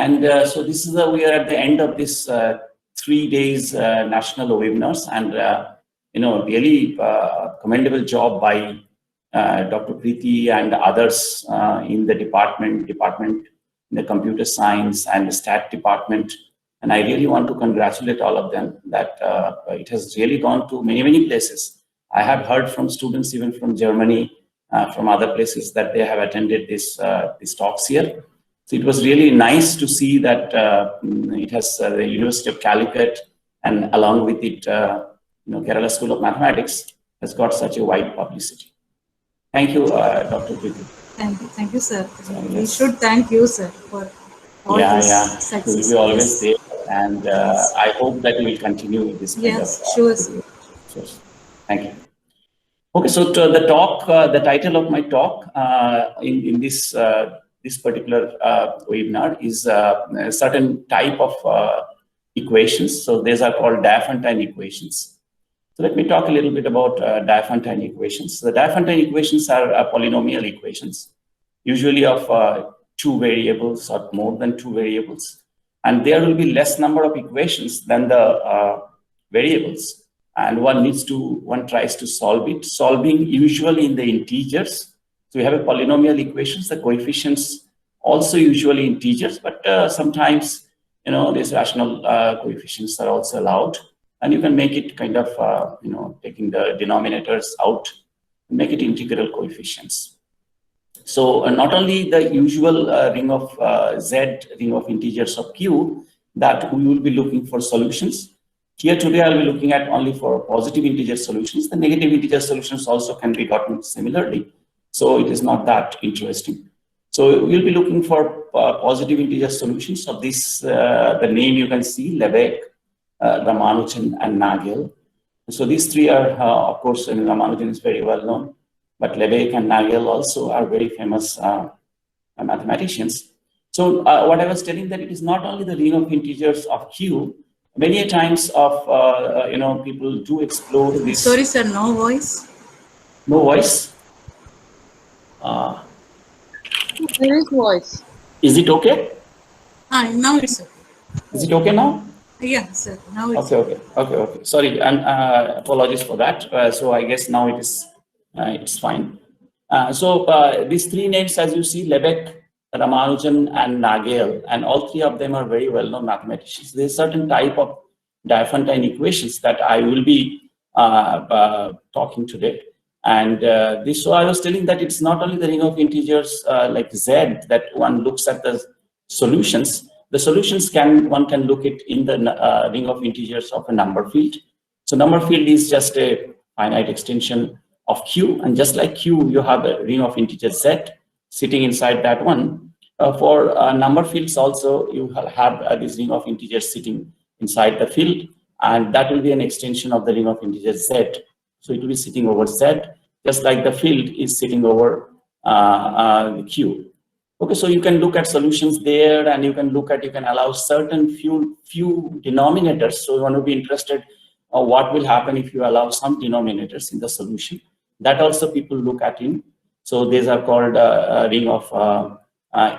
And so this is we are at the end of this 3 days national webinars, and really commendable job by Dr. Preeti and others in the department in the computer science and the stat department. And I really want to congratulate all of them that it has really gone to many places. I have heard from students even from Germany, from other places, that they have attended these talks here. So it was really nice to see that it has the University of Calicut, and along with it, Kerala School of Mathematics has got such a wide publicity. Thank you, Dr. Preeti. Thank you, sir. We should thank you, sir, for all this success. We'll be always there, and I hope that you will continue with this kind of. Sure, sir. Sure. Thank you. Okay, so to the talk, the title of my talk in this particular webinar is a certain type of equations. So these are called diophantine equations. So let me talk a little bit about diophantine equations. The diophantine equations are polynomial equations, usually of 2 variables or more than 2 variables. And there will be less number of equations than the variables. And one tries to solve it, solving usually in the integers. So we have a polynomial equations, the coefficients also usually integers, but sometimes, these rational coefficients are also allowed. And you can make it kind of, taking the denominators out, make it integral coefficients. So not only the usual ring of Z, ring of integers of Q, that we will be looking for solutions. Here today, I'll be looking at only for positive integer solutions. The negative integer solutions also can be gotten similarly. So it is not that interesting. So we'll be looking for positive integer solutions of this, the name you can see, Lebesgue-Ramanujan-Nagell. So these 3 are, of course, Ramanujan is very well known, but Lebesgue and Nagell also are very famous mathematicians. So what I was telling, that it is not only the ring of integers of Q. Many times of, people do explore this. Sorry, sir, no voice. No voice? There is voice. Is it okay? Now it's okay. Is it okay now? Yeah, sir. Now it's Okay. Sorry, and apologies for that. So I guess now it's fine. So these 3 names, as you see, Lebesgue, Ramanujan, and Nagell, and all 3 of them are very well-known mathematicians. There's a certain type of diophantine equations that I will be talking today. And so I was telling that it's not only the ring of integers like Z that one looks at the solutions. The solutions one can look it in the ring of integers of a number field. So number field is just a finite extension of Q, and just like Q, you have a ring of integers Z sitting inside that one. For number fields also, you have this ring of integers sitting inside the field, and that will be an extension of the ring of integers Z. So it will be sitting over Z, just like the field is sitting over the Q. Okay, so you can look at solutions there, and you can allow certain few denominators. So you want to be interested what will happen if you allow some denominators in the solution. That also people look at in. So these are called a ring of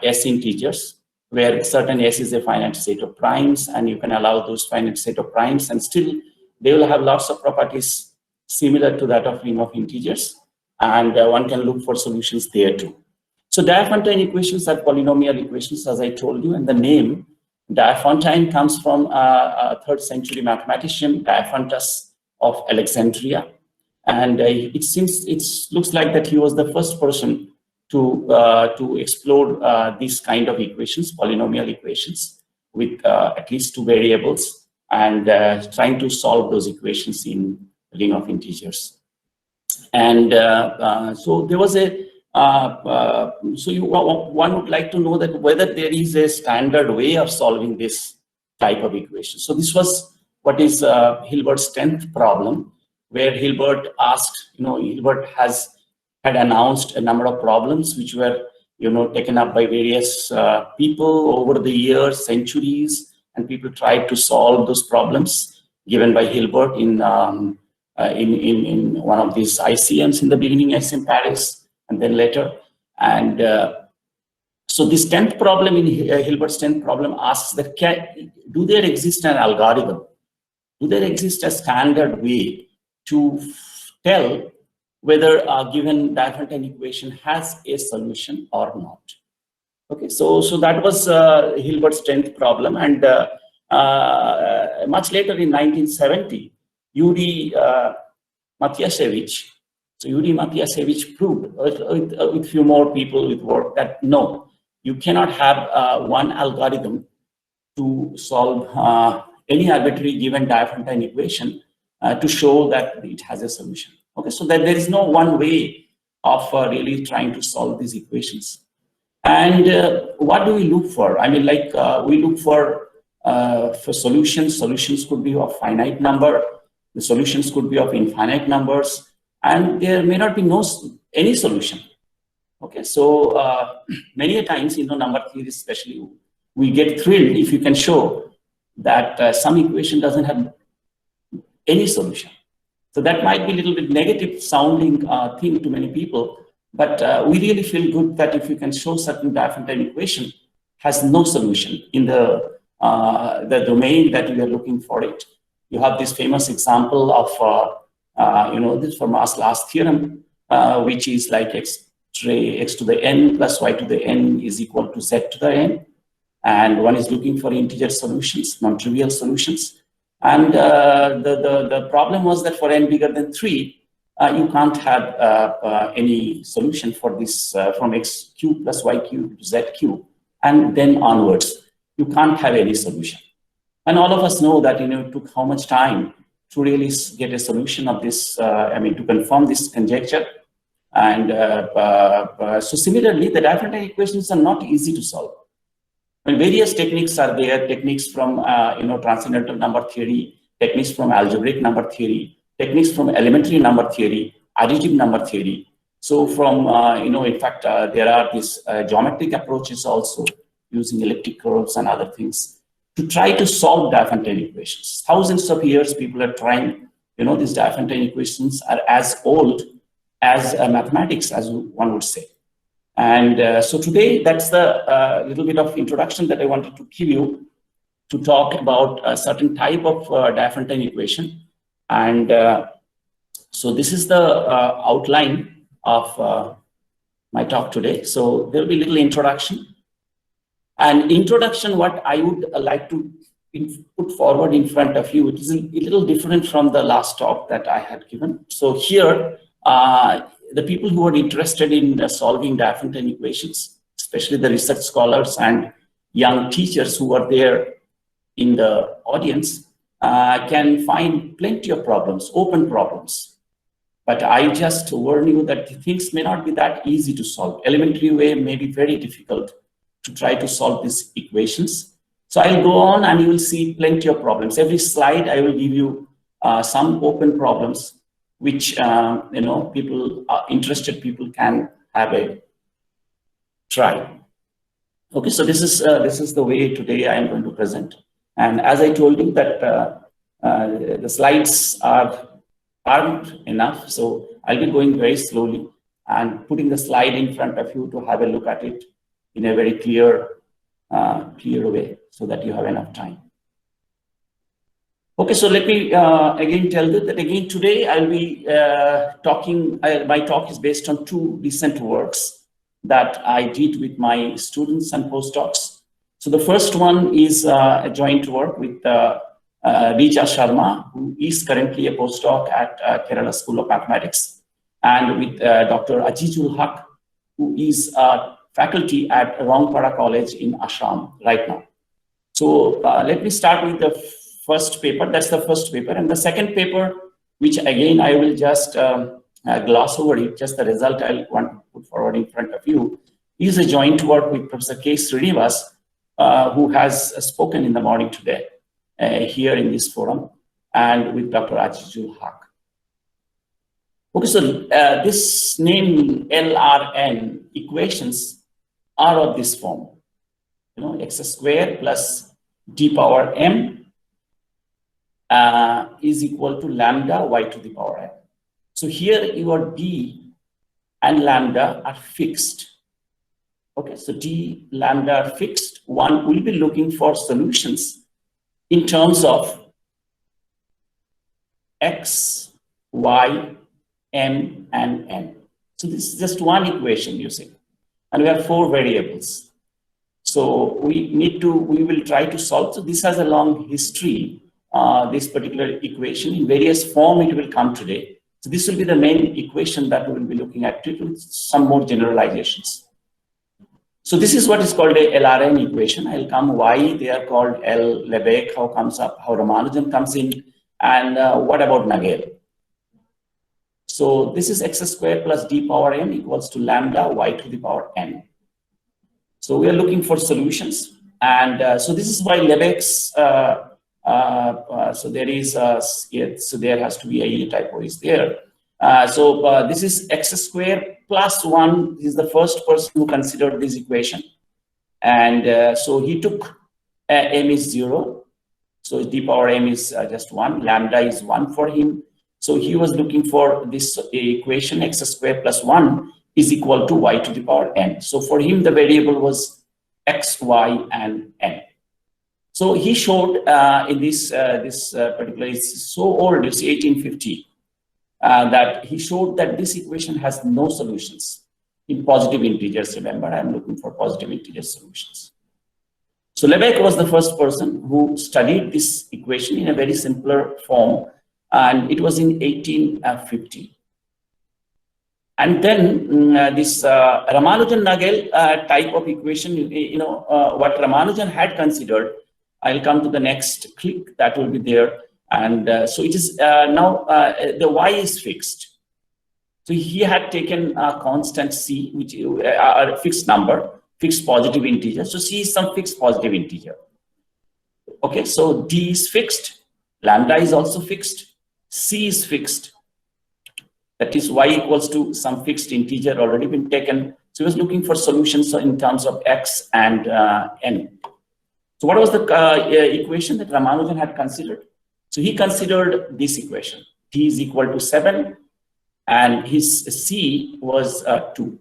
S integers, where certain S is a finite set of primes, and you can allow those finite set of primes, and still they will have lots of properties similar to that of ring of integers, and one can look for solutions there too. So diophantine equations are polynomial equations, as I told you, and the name diophantine comes from a 3rd century mathematician, Diophantus of Alexandria. And it looks like that he was the first person to explore these kind of equations, polynomial equations, with at least 2 variables, and trying to solve those equations in ring of integers. And so there was one would like to know that whether there is a standard way of solving this type of equation. So this was what is Hilbert's 10th problem, where Hilbert asked, Hilbert had announced a number of problems which were, taken up by various people over the years, centuries, and people tried to solve those problems given by Hilbert in one of these ICMs in the beginning, ICM Paris, and then later. And So this 10th problem in Hilbert's 10th problem asks that do there exist an algorithm? Do there exist a standard way to tell whether a given diophantine equation has a solution or not? Okay, so that was Hilbert's 10th problem, and much later in 1970, Yuri Matiasevich proved with few more people with work that no, you cannot have one algorithm to solve any arbitrary given diophantine equation to show that it has a solution. Okay, so that there is no one way of really trying to solve these equations. And what do we look for? I mean, like we look for solutions. Solutions could be of finite number. The solutions could be of infinite numbers, and there may not be any solution. Okay, so many a times, number theory especially, we get thrilled if you can show that some equation doesn't have any solution. So that might be a little bit negative sounding thing to many people, but we really feel good that if you can show certain diophantine equation has no solution in the domain that we are looking for it. You have this famous example of, this Fermat's last theorem, which is like x to the n plus y to the n is equal to z to the n. And one is looking for integer solutions, non-trivial solutions. And the problem was that for n bigger than 3, you can't have any solution for this from x cube plus y cube to z cube, and then onwards. You can't have any solution. And all of us know that it took how much time to really get a solution of this, to confirm this conjecture. And so similarly, the diophantine equations are not easy to solve. Well, various techniques are there, techniques from transcendental number theory, techniques from algebraic number theory, techniques from elementary number theory, additive number theory. So from, in fact, there are these geometric approaches also using elliptic curves and other things to try to solve diophantine equations. Thousands of years people are trying, these diophantine equations are as old as mathematics, as one would say. And so today, that's the little bit of introduction that I wanted to give you to talk about a certain type of diophantine equation. And so this is the outline of my talk today. So there'll be a little introduction. And introduction, what I would like to put forward in front of you, it is a little different from the last talk that I had given. So here, the people who are interested in solving diophantine equations, especially the research scholars and young teachers who are there in the audience, can find plenty of problems, open problems. But I just warn you that things may not be that easy to solve. Elementary way may be very difficult to try to solve these equations. So I'll go on and you will see plenty of problems. Every slide I will give you some open problems which interested people can have a try. Okay, so this is the way today I am going to present. And as I told you that the slides aren't enough, so I'll be going very slowly and putting the slide in front of you to have a look at it in a very clear way so that you have enough time. Okay, so let me again tell you that again today I'll be talking, my talk is based on 2 recent works that I did with my students and postdocs. So the first one is a joint work with Rija Sharma, who is currently a postdoc at Kerala School of Mathematics, and with Dr. Azizul Haq, who is faculty at Rangpara College in Assam right now. So let me start with the first paper. That's the first paper. And the second paper, which again I will just gloss over it, just the result I want to put forward in front of you, is a joint work with Professor K. Srinivas, who has spoken in the morning today here in this forum, and with Dr. Azizul Haq. Okay, so this name LRN equations are of this form, x squared plus d power m is equal to lambda y to the power n. So here your d and lambda are fixed. Okay, so d lambda are fixed. One will be looking for solutions in terms of x, y, m, and n. So this is just one equation, you see, and we have 4 variables. So we will try to solve. So this has a long history, this particular equation. In various form it will come today. So this will be the main equation that we will be looking at with some more generalizations. So this is what is called a LRN equation. I'll come why they are called L, Lebesgue, how comes up, how Ramanujan comes in, and what about Nagell. So this is x squared plus d power n equals to lambda y to the power n. So we are looking for solutions, and so this is why Lebesgue. So there is so there has to be a typo is there. So this is x squared plus 1. This is the first person who considered this equation, and so he took m is 0, so d power m is just 1. Lambda is 1 for him. So he was looking for this equation x squared plus 1 is equal to y to the power n. So for him, the variable was x, y, and n. So he showed in this particular, it's so old, it's 1850, that he showed that this equation has no solutions in positive integers. Remember, I'm looking for positive integer solutions. So Lebesgue was the first person who studied this equation in a very simpler form, and it was in 1850. And then this Ramanujan-Nagell type of equation, what Ramanujan had considered, I'll come to the next click that will be there. And so it is now the y is fixed. So he had taken a constant c, which is a fixed number, fixed positive integer. So c is some fixed positive integer. Okay, so d is fixed, lambda is also fixed, c is fixed. That is y equals to some fixed integer already been taken. So he was looking for solutions in terms of x and n. So what was the equation that Ramanujan had considered? So he considered this equation. D is equal to 7 and his c was 2.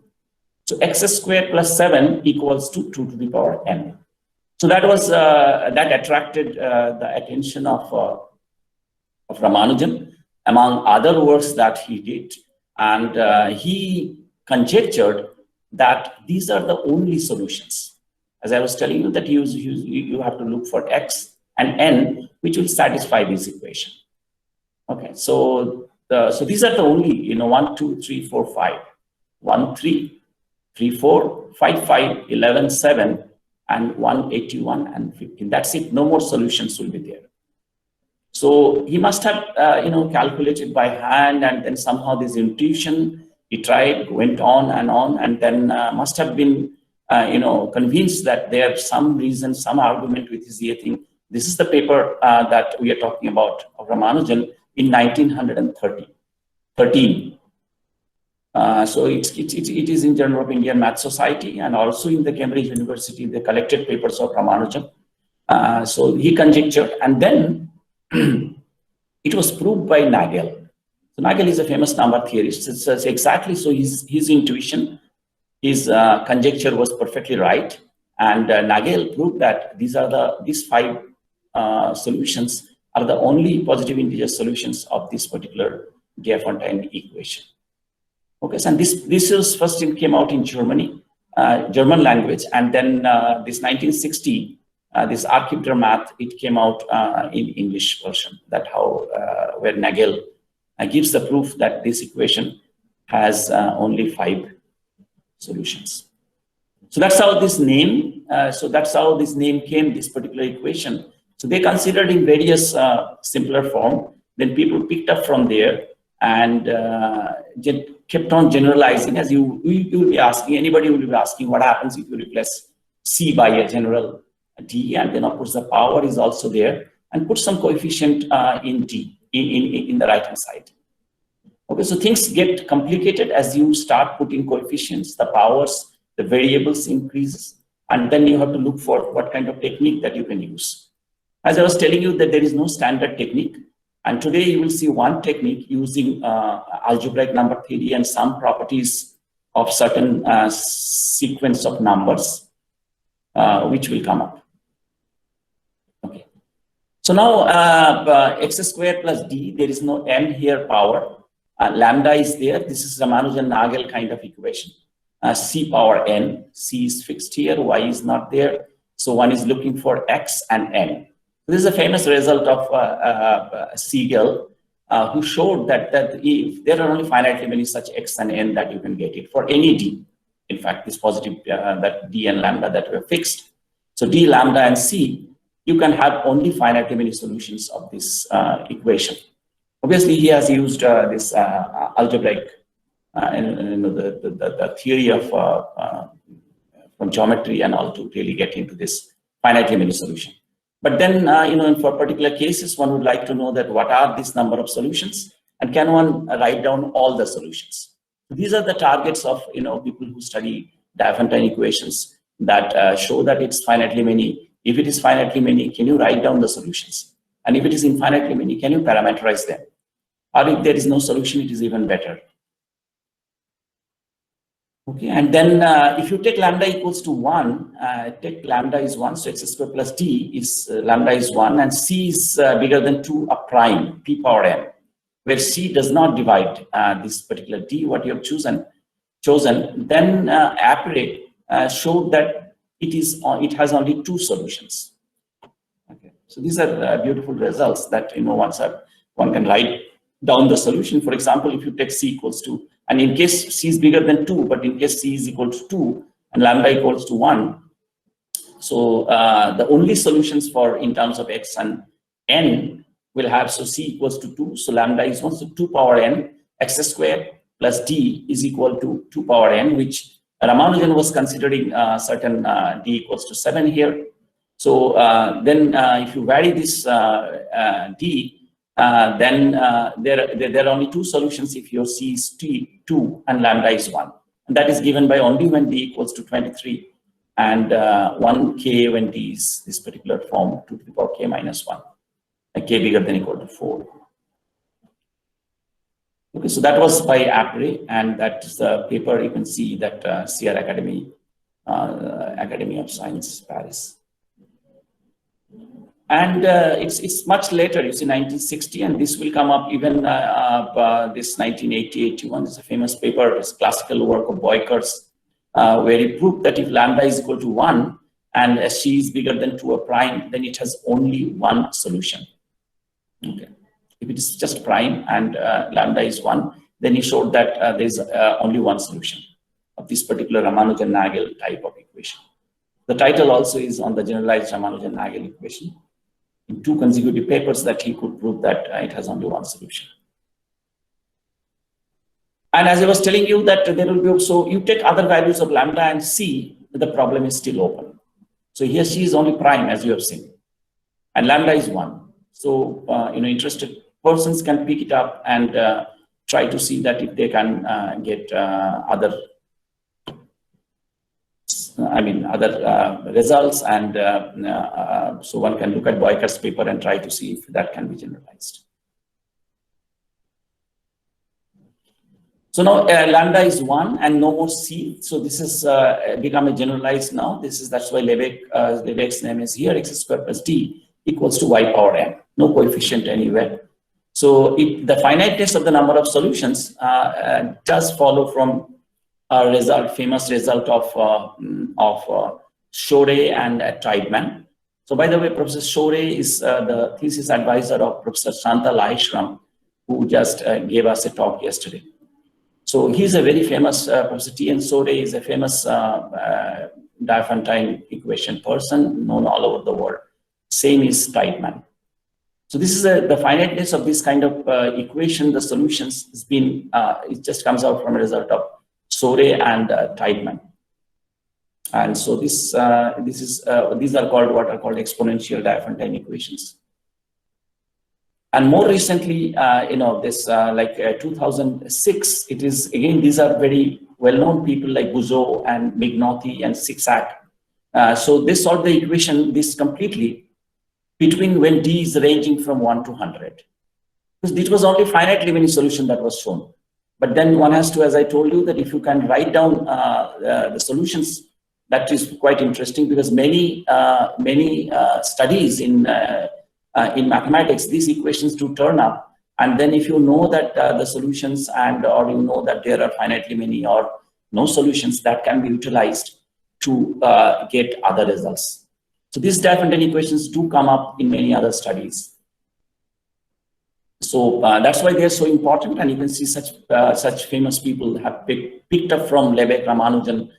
So x squared plus 7 equals to 2 to the power n. So that was that attracted the attention of Ramanujan, among other works that he did, and he conjectured that these are the only solutions. As I was telling you that you have to look for x and n, which will satisfy this equation. Okay, so these are the only 1, 2, 3, 4, 5, 1, 3, 3, 4, 5, 5, 11, 7, and 1, 81, and 15. That's it. No more solutions will be there. So he must have, calculated by hand, and then somehow this intuition, he tried, went on, and then must have been, convinced that there's some reason, some argument with his thing. This is the paper that we are talking about of Ramanujan in 1913. So it is in Journal of Indian Math Society, and also in the Cambridge University, the collected papers of Ramanujan. So he conjectured, and then it was proved by Nagell. So Nagell is a famous number theorist. It's exactly so. His intuition, his conjecture was perfectly right, and Nagell proved that these 5 solutions are the only positive integer solutions of this particular diophantine equation. Okay, so this was first came out in Germany, German language, and then this 1960. This Archive der Math, it came out in English version. That how where Nagell gives the proof that this equation has only 5 solutions. So that's how this name. Came. This particular equation. So they considered in various simpler form. Then people picked up from there and kept on generalizing. As you will be asking, anybody will be asking, what happens if you replace C by a general D, and then of course the power is also there, and put some coefficient in D in the right hand side. Okay, so things get complicated as you start putting coefficients, the powers, the variables increases, and then you have to look for what kind of technique that you can use. As I was telling you that there is no standard technique, and today you will see one technique using algebraic number theory and some properties of certain sequence of numbers, which will come up. Okay. So now x squared plus d, there is no m here power. Lambda is there. This is Ramanujan-Nagell kind of equation. C power n, c is fixed here, y is not there. So one is looking for x and n. This is a famous result of Siegel, who showed that if there are only finitely many such x and n that you can get it for any d. In fact, this positive that d and lambda that were fixed. So d, lambda, and c, you can have only finitely many solutions of this equation. Obviously, he has used this algebraic, the theory of from geometry and all to really get into this finitely many solution. But then, for particular cases, one would like to know that what are this number of solutions, and can one write down all the solutions? These are the targets of people who study diophantine equations that show that it's finitely many. If it is finitely many, can you write down the solutions? And if it is infinitely many, can you parameterize them? Or if there is no solution, it is even better. Okay, and then if you take lambda equals to 1, take lambda is 1, so x squared plus d is lambda is 1, and c is bigger than 2 a prime, p power n, where c does not divide this particular d, what you have chosen, then Appere showed that it has only 2 solutions. Okay, so these are beautiful results that one can write down the solution. For example, if you take c equals to, and in case c is bigger than 2, but in case c is equal to 2 and lambda equals to 1, so the only solutions for in terms of x and n will have, so c equals to 2, so lambda is 1, so 2 power n, x squared plus d is equal to 2 power n, which Ramanujan was considering certain d equals to 7 here. So then if you vary this d, then there are only 2 solutions if your c is 2 and lambda is 1. And that is given by only when d equals to 23 and 1k when d is this particular form, 2 to the power k minus 1, k bigger than equal to 4. Okay, so that was by Appere, and that is the paper you can see that CR Academy of Science, Paris. And it's much later, you see 1960, and this will come up even this 1980-81. It's a famous paper, it's classical work of Boyker's, where he proved that if lambda is equal to 1 and c is bigger than 2 a prime, then it has only 1 solution. Okay. If it is just prime and lambda is 1, then he showed that there is only 1 solution of this particular Ramanujan-Nagell type of equation. The title also is on the generalized Ramanujan-Nagell equation, in 2 consecutive papers that he could prove that it has only 1 solution. And as I was telling you that there will be, so you take other values of lambda and c, the problem is still open. So here c is only prime, as you have seen, and lambda is 1. So interested persons can pick it up and try to see that if they can get other results, and so one can look at Boyker's paper and try to see if that can be generalized. So now lambda is 1 and no more c. So this is become a generalized now. That's why Lebesgue's name is here, x squared plus d equals to y power n. No coefficient anywhere. So the finiteness of the number of solutions does follow from a famous result of Shore and Tideman. So by the way, Professor Shore is the thesis advisor of Professor Shanta Lahishram, who just gave us a talk yesterday. So he's a very famous, Professor T. N. Shore is a famous diophantine equation person known all over the world. Same is Tideman. So this is the finiteness of this kind of equation. The solutions has been, it just comes out from a result of Shore and Tideman. And so these are called what are called exponential diophantine equations. And more recently, this 2006, it is again, these are very well-known people like Buzot and Mignotti and Sixac. So they solved the equation this completely between when d is ranging from 1 to 100. Because it was only finitely many solution that was shown. But then one has to, as I told you, that if you can write down the solutions, that is quite interesting, because many studies in mathematics, these equations do turn up. And then if you know that the solutions or you know that there are finitely many or no solutions, that can be utilized to get other results. So these diophantine equations do come up in many other studies. So that's why they're so important, and you can see such famous people have picked up from Lebesgue-Ramanujan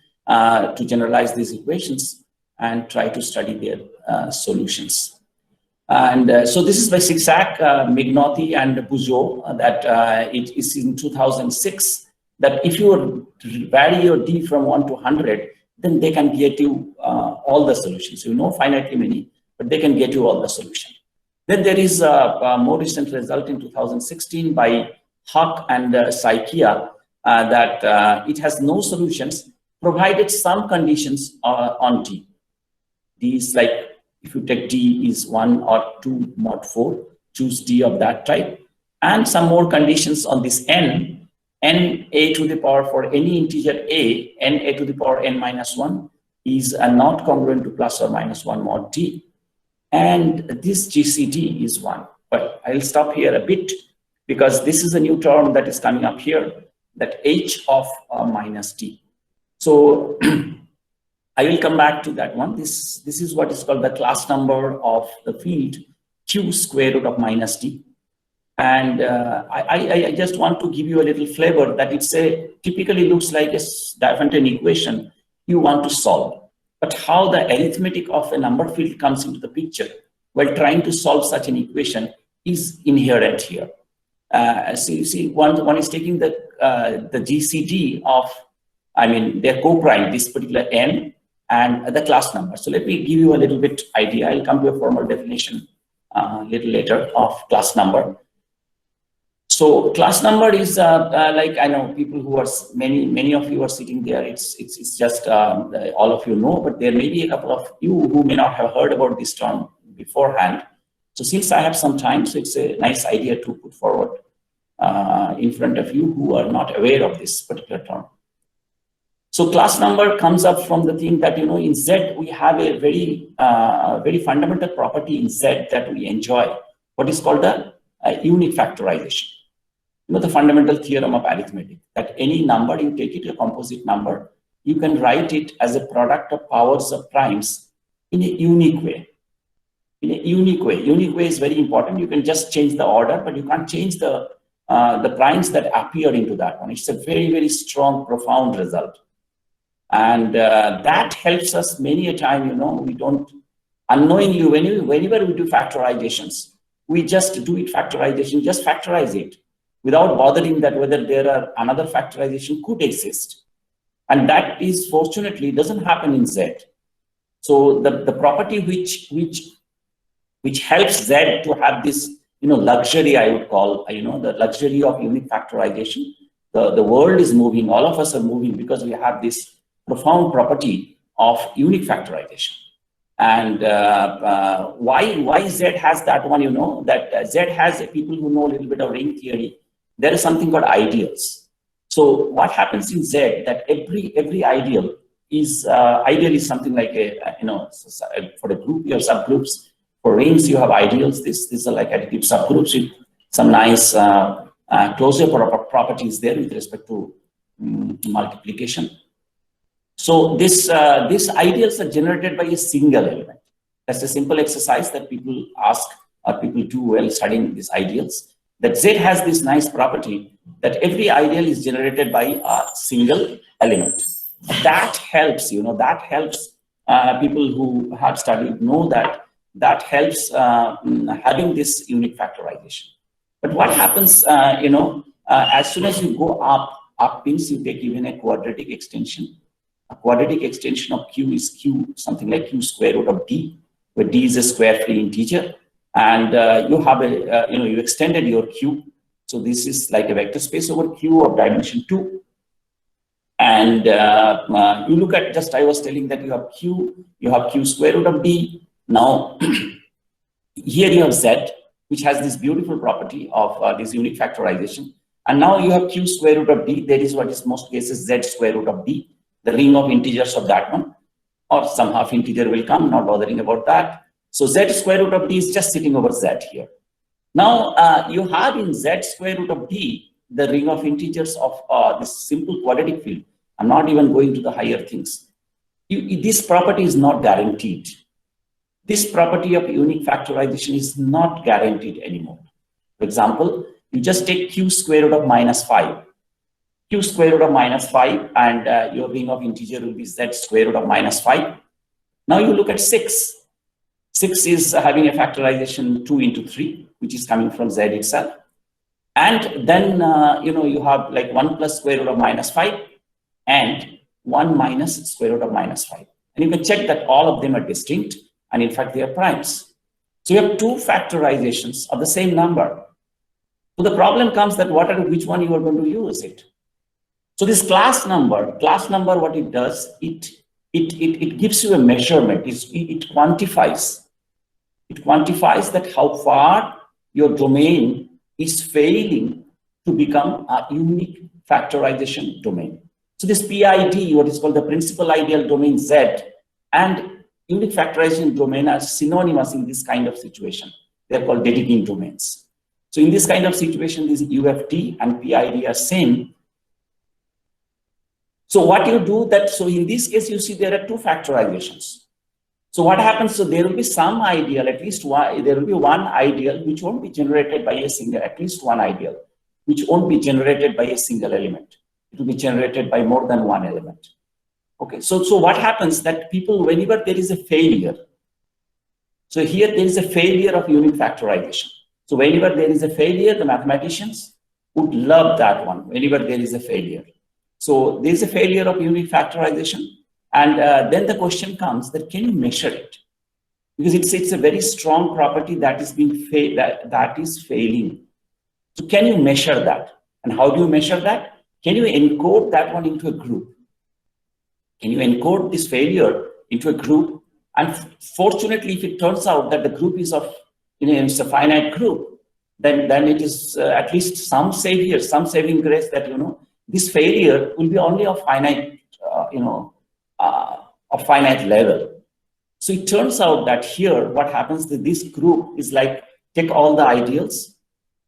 to generalize these equations and try to study their solutions. And so this is by Zigzag, Mignotti, and Bugeaud, that it is in 2006, that if you vary your D from 1 to 100, then they can get you all the solutions. You know finitely many, but they can get you all the solutions. Then there is a more recent result in 2016 by Huck and Saikia that it has no solutions, provided some conditions on D. D is like, if you take D is 1 or 2 mod 4, choose D of that type, and some more conditions on this n a to the power for any integer a, n a to the power n minus 1 is not congruent to plus or minus 1 mod D. And this GCD is 1. But I'll stop here a bit, because this is a new term that is coming up here, that H of minus D. So I will come back to that one. This is what is called the class number of the field, Q square root of minus D. And I just want to give you a little flavor that it's typically looks like a diophantine equation you want to solve. But how the arithmetic of a number field comes into the picture while trying to solve such an equation is inherent here. So you see, one is taking the GCD of, I mean, their co-prime, this particular n, and the class number. So let me give you a little bit idea. I'll come to a formal definition a little later of class number. So class number is like, I know people who are, many of you are sitting there, it's just all of you know, but there may be a couple of you who may not have heard about this term beforehand. So since I have some time, so it's a nice idea to put forward in front of you who are not aware of this particular term. So class number comes up from the thing that, you know, in Z, we have a very fundamental property in Z that we enjoy, what is called the unique factorization. You know, the fundamental theorem of arithmetic, that any number, you take it a composite number, you can write it as a product of powers of primes in a unique way. In a unique way. Unique way is very important. You can just change the order, but you can't change the primes that appear into that one. It's a very, very strong, profound result. And that helps us many a time, you know, we don't, unknowingly, whenever we do factorizations, we just do it factorization, just factorize it, without bothering that whether there are another factorization could exist. And that is, fortunately, doesn't happen in Z. So the property which helps Z to have this, you know, luxury, I would call, you know, the luxury of unique factorization. The world is moving, all of us are moving because we have this profound property of unique factorization. And why Z has that one, you know, that Z has people who know a little bit of ring theory. There is something called ideals. So what happens in Z, that every ideal is something like a, you know, for a group you have subgroups. For rings you have ideals. These are like additive subgroups with some nice closure properties there with respect to multiplication. So these ideals are generated by a single element. That's a simple exercise that people ask or people do while studying these ideals. That Z has this nice property that every ideal is generated by a single element. That helps, you know, that helps people who have studied know that helps having this unique factorization. But what happens, you know, as soon as you go up means you take even a quadratic extension. A quadratic extension of Q is Q, something like Q square root of D, where D is a square free integer. And you have a, you know, you extended your Q. So this is like a vector space over Q of dimension 2. And you look at, just I was telling that you have Q square root of D. Now, here you have Z, which has this beautiful property of this unique factorization. And now you have q square root of d. That is what is most cases z square root of d, the ring of integers of that one. Or some half integer will come, not bothering about that. So z square root of d is just sitting over z here. Now you have in z square root of d the ring of integers of this simple quadratic field. I'm not even going to the higher things. This property is not guaranteed. This property of unique factorization is not guaranteed anymore. For example, you just take q square root of minus 5. Q square root of minus 5 and your ring of integer will be z square root of minus 5. Now you look at 6. 6 is having a factorization 2 into 3, which is coming from z itself. And then, you have like 1 plus square root of minus 5 and 1 minus square root of minus 5. And you can check that all of them are distinct. And in fact, they are primes. So you have 2 factorizations of the same number. So the problem comes that which one you are going to use it. So this class number, what it does, it gives you a measurement. It quantifies. It quantifies that how far your domain is failing to become a unique factorization domain. So this PID, what is called the principal ideal domain Z, and unique factorization domain are synonymous in this kind of situation. They're called Dedekind domains. So in this kind of situation, this UFD and PID are same. So what you do that, so in this case, you see there are 2 factorizations. So what happens, so there will be some ideal, at least one, there will be one ideal which won't be generated by a single, at least one ideal, which won't be generated by a single element. It will be generated by more than one element. Okay, so what happens that people, whenever there is a failure, so here there is a failure of unique factorization. So whenever there is a failure, the mathematicians would love that one, whenever there is a failure. So there is a failure of unique factorization. And then the question comes that can you measure it? Because it's a very strong property that is being that is failing. So can you measure that? And how do you measure that? Can you encode that one into a group? Can you encode this failure into a group? And fortunately, if it turns out that the group is of, it's a finite group, then it is at least some saving grace that, this failure will be only of finite, of finite level. So it turns out that here, what happens that this group is like, take all the ideals,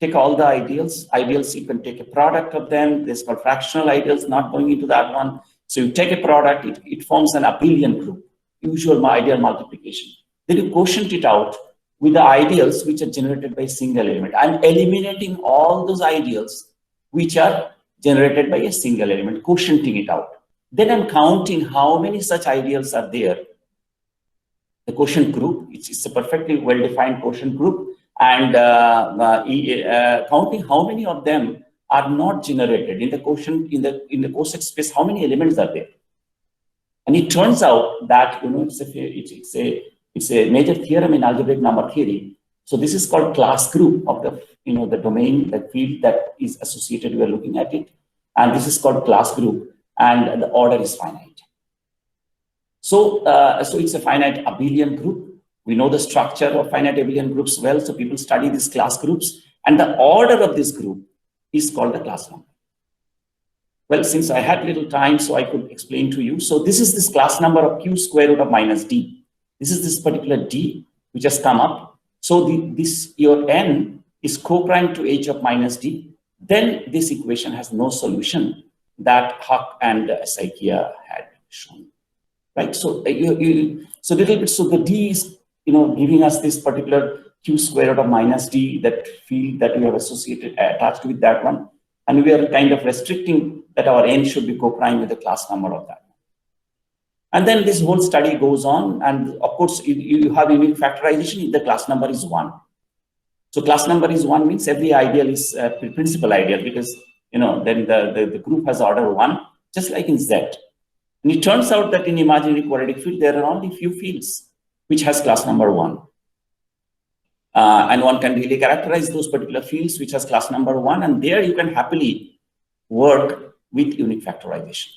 ideals, you can take a product of them. There's called fractional ideals, not going into that one. So you take a product, it forms an abelian group, usual ideal multiplication. Then you quotient it out with the ideals which are generated by a single element. I'm eliminating all those ideals which are generated by a single element, quotienting it out. Then I'm counting how many such ideals are there. The quotient group, it's a perfectly well-defined quotient group, and counting how many of them are not generated in the quotient, in the coset space, how many elements are there. And it turns out that, it's a major theorem in algebraic number theory. So this is called class group of the, the domain, the field that is associated, we are looking at it. And this is called class group, and the order is finite. So, so it's a finite abelian group. We know the structure of finite abelian groups well, so people study these class groups, and the order of this group is called the class number. Well, since I had little time, so I could explain to you. So this is this class number of q square root of minus d. This is this particular d which has come up. So your n is co-prime to h of minus d. Then this equation has no solution that Huck and Saikia had shown, right? So so little bit. So the d is giving us this particular q square root of minus d, that field that we have associated attached with that one, and we are kind of restricting that our n should be co-prime with the class number of that. And then this whole study goes on, and of course you have unique factorization if the class number is 1. So class number is 1 means every ideal is principal ideal, because then the group has order 1, just like in Z. And it turns out that in imaginary quadratic field there are only few fields which has class number 1. And one can really characterize those particular fields which has class number 1, and there you can happily work with unique factorization.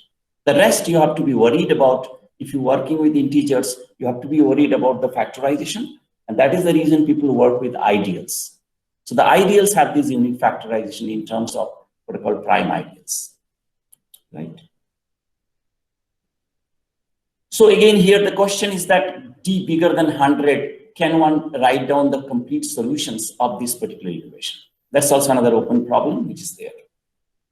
The rest you have to be worried about. If you're working with integers, you have to be worried about the factorization. And that is the reason people work with ideals. So the ideals have this unique factorization in terms of what are called prime ideals, right? So again, here the question is that D bigger than 100, can one write down the complete solutions of this particular equation? That's also another open problem which is there.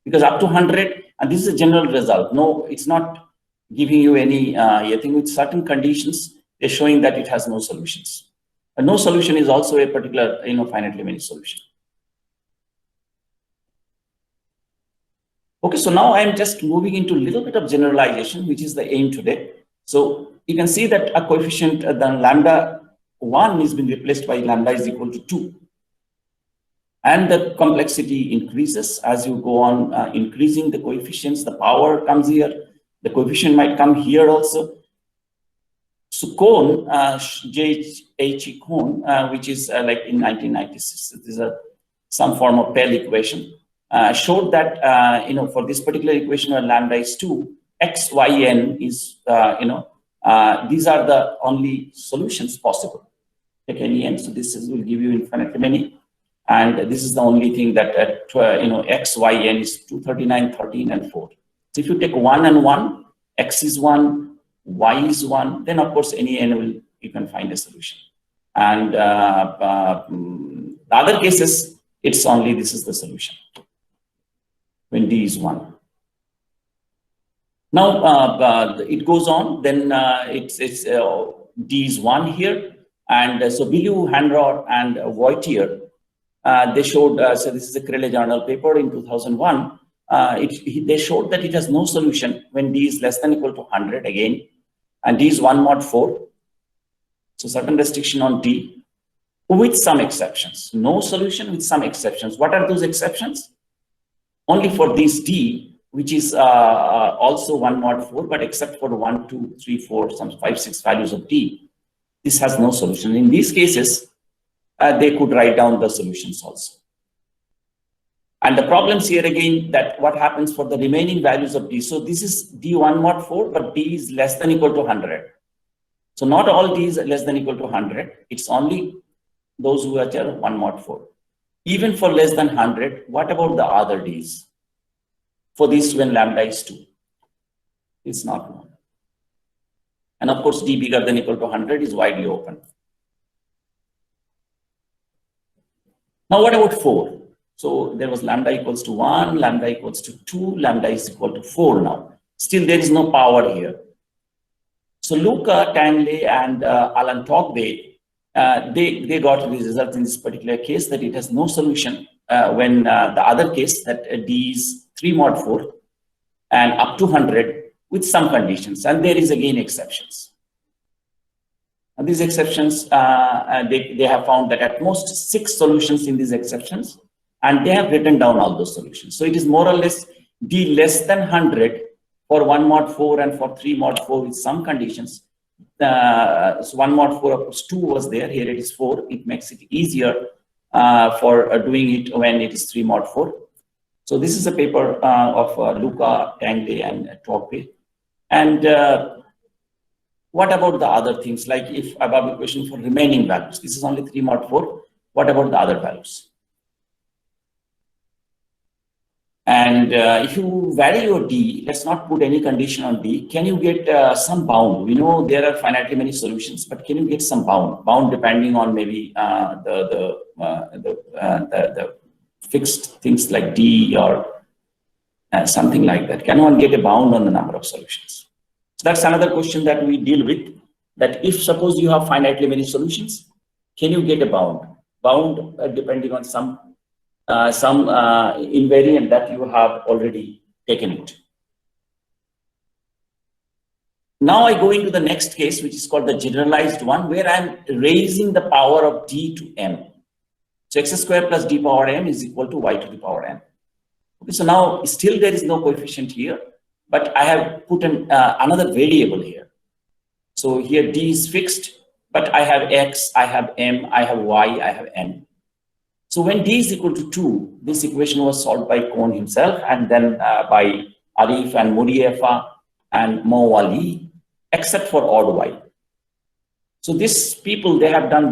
Because up to 100, and this is a general result. No, it's not giving you any, I think with certain conditions, they're showing that it has no solutions. And no solution is also a particular, finitely many solution. Okay, so now I'm just moving into a little bit of generalization, which is the aim today. So you can see that a coefficient, the lambda 1 is being replaced by lambda is equal to 2. And the complexity increases as you go on increasing the coefficients, the power comes here, the coefficient might come here also. So Kohn, J.H.E. Kohn, which is like in 1996, this is some form of Pell equation, showed that, for this particular equation where lambda is 2, x, y, n is, these are the only solutions possible. Take any n, so this will give you infinitely many. And this is the only thing that, x, y, n is 2, 39, 13, and 4. So if you take 1 and 1, x is 1, y is 1, then of course any n you can find a solution. And the other cases, it's only this is the solution when d is 1. Now it goes on, then it's d is 1 here. And so Bilu, Handrod, and Voitier, they showed, so this is a Crele journal paper in 2001. They showed that it has no solution when d is less than or equal to 100 again, and d is 1 mod 4. So certain restriction on d, with some exceptions. No solution with some exceptions. What are those exceptions? Only for this d, which is also 1 mod 4, but except for 1, 2, 3, 4, some 5, 6 values of d, this has no solution. In these cases, they could write down the solutions also. And the problems here again, that what happens for the remaining values of d. So this is d1 mod 4, but d is less than or equal to 100. So not all d is less than or equal to 100. It's only those who are 1 mod 4. Even for less than 100, what about the other d's? For this, when lambda is 2, it's not known. And of course, d bigger than or equal to 100 is widely open. Now, what about 4? So there was lambda equals to 1, lambda equals to 2, lambda is equal to 4 now. Still, there is no power here. So Luca, Tangley, and Alan Togbe, they got these results in this particular case that it has no solution when the other case that d is 3 mod 4 and up to 100 with some conditions. And there is again exceptions. And these exceptions, they have found that at most 6 solutions in these exceptions, and they have written down all those solutions. So it is more or less d less than 100 for 1 mod 4 and for 3 mod 4 with some conditions. So 1 mod 4 of course 2 was there, here it is 4. It makes it easier for doing it when it is 3 mod 4. So this is a paper of Luca, Tangley, and Togbe. And what about the other things, like if above equation for remaining values, this is only 3 mod 4, what about the other values? And if you vary your d, let's not put any condition on d, can you get some bound? We know there are finitely many solutions, but can you get some bound depending on maybe the fixed things like d or something like that? Can one get a bound on the number of solutions? So that's another question that we deal with, that if suppose you have finitely many solutions, can you get a bound? Bound depending on some invariant that you have already taken it. Now I go into the next case, which is called the generalized one, where I'm raising the power of d to m. So x squared plus d power m is equal to y to the power n. Okay, so now still there is no coefficient here, but I have put another variable here. So here d is fixed, but I have x, I have m, I have y, I have n. So when d is equal to 2, this equation was solved by Kohn himself, and then by Arif and Muriefa and Mawali, except for odd y. So these people, they have done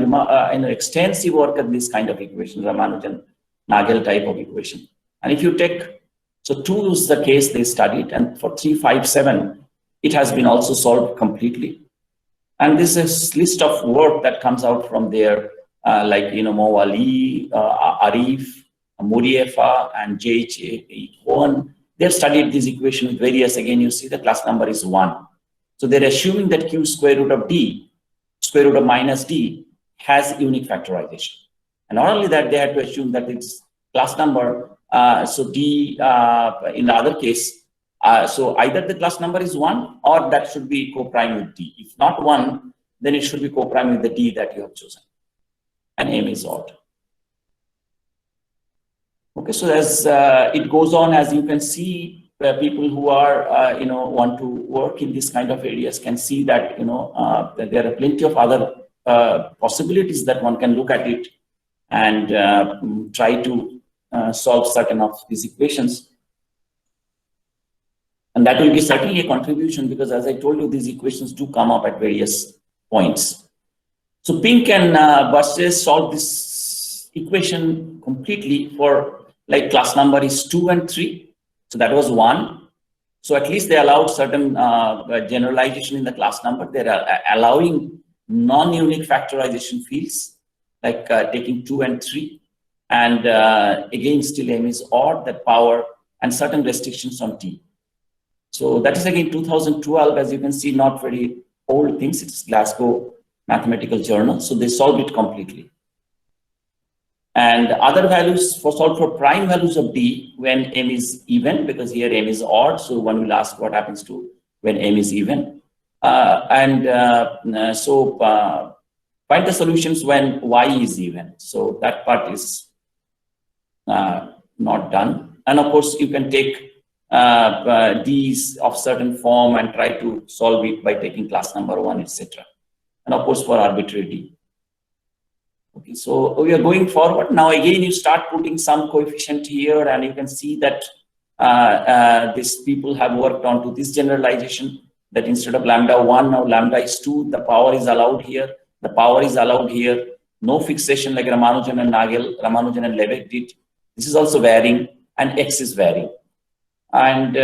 extensive work at this kind of equation, Ramanujan-Nagell type of equation. And if you take So 2 is the case they studied, and for 3, 5, 7, it has been also solved completely. And this is list of work that comes out from there, like, Mo Ali, Arif, Muriefa, and J.H.A. Cohen. They've studied this equation with various, again, you see the class number is 1. So they're assuming that Q square root of D, square root of minus D, has unique factorization. And not only that, they had to assume that it's class number, so D, in the other case, so either the class number is 1 or that should be co-prime with D. If not 1, then it should be co-prime with the D that you have chosen. And M is odd. Okay, so as it goes on, as you can see, people who are, want to work in this kind of areas can see that, that there are plenty of other possibilities that one can look at it and try to solve certain of these equations. And that will be certainly a contribution because, as I told you, these equations do come up at various points. So Pink and Burgess solved this equation completely for, like, class number is 2 and 3. So that was 1. So at least they allowed certain generalization in the class number. They're allowing non-unique factorization fields, like taking 2 and 3. And again, still M is odd, that power, and certain restrictions on T. So that is again 2012, as you can see, not very old things. It's Glasgow Mathematical Journal. So they solved it completely. And other values solved for prime values of D when M is even, because here M is odd. So one will ask what happens to when M is even. Find the solutions when Y is even. So that part is not done. And of course, you can take D's of certain form and try to solve it by taking class number 1, etc. And of course, for arbitrary D. Okay, so we are going forward. Now, again, you start putting some coefficient here, and you can see that these people have worked on to this generalization, that instead of lambda 1, now lambda is 2. The power is allowed here. The power is allowed here. No fixation like Ramanujan and Nagell, Ramanujan and Lebesgue did. This is also varying, and X is varying. And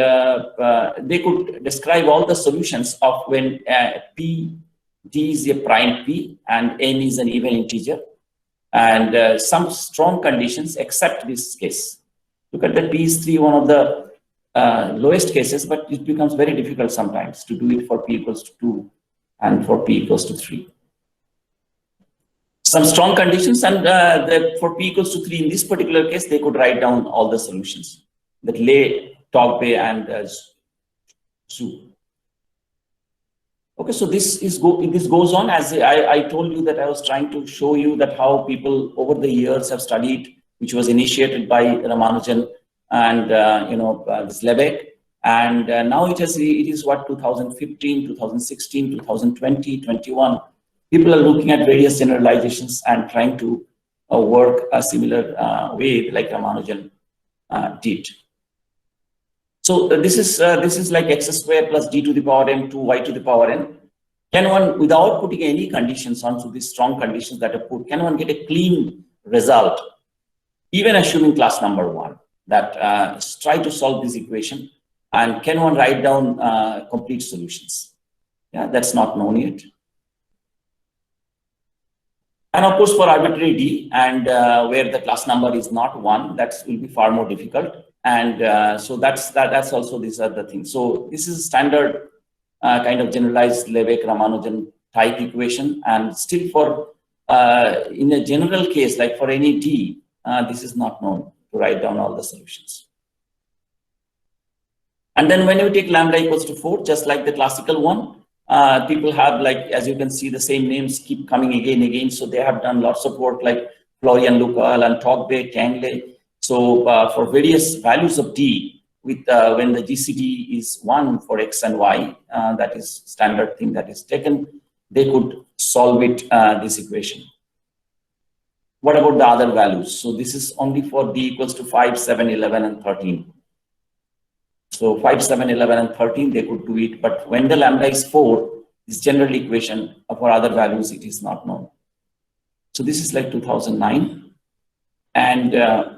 they could describe all the solutions of when P, D is a prime P, and M is an even integer. And some strong conditions except this case. Look at that, P is 3, one of the lowest cases, but it becomes very difficult sometimes to do it for P equals to 2 and for P equals to 3. Some strong conditions, and for P equals to 3 in this particular case, they could write down all the solutions that Lay, Togbe, and Zhu. Okay, so this goes on. As I told you, that I was trying to show you that how people over the years have studied, which was initiated by Ramanujan and this Lebesgue, and now it is what, 2015, 2016, 2020, 21. People are looking at various generalizations and trying to work a similar way like Ramanujan did. So this is like x square plus d to the power m to y to the power n. Can one, without putting any conditions onto these strong conditions that are put, can one get a clean result, even assuming class number 1? That try to solve this equation, and can one write down complete solutions? Yeah, that's not known yet. And of course, for arbitrary D, and where the class number is not 1, that will be far more difficult. And so that's also these other things. So this is a standard kind of generalized Lebesgue-Ramanujan type equation. And still for, in a general case, like for any D, this is not known to write down all the solutions. And then when you take lambda equals to 4, just like the classical one, people have, like, as you can see, the same names keep coming again and again. So they have done lots of work like Florian Lucas and Togbe, Tangley. So for various values of D, with when the GCD is 1 for X and Y, that is standard thing that is taken, they could solve it, this equation. What about the other values? So this is only for D equals to 5, 7, 11, and 13. So 5, 7, 11, and 13, they could do it. But when the lambda is 4, this general equation for other values, it is not known. So this is like 2009. And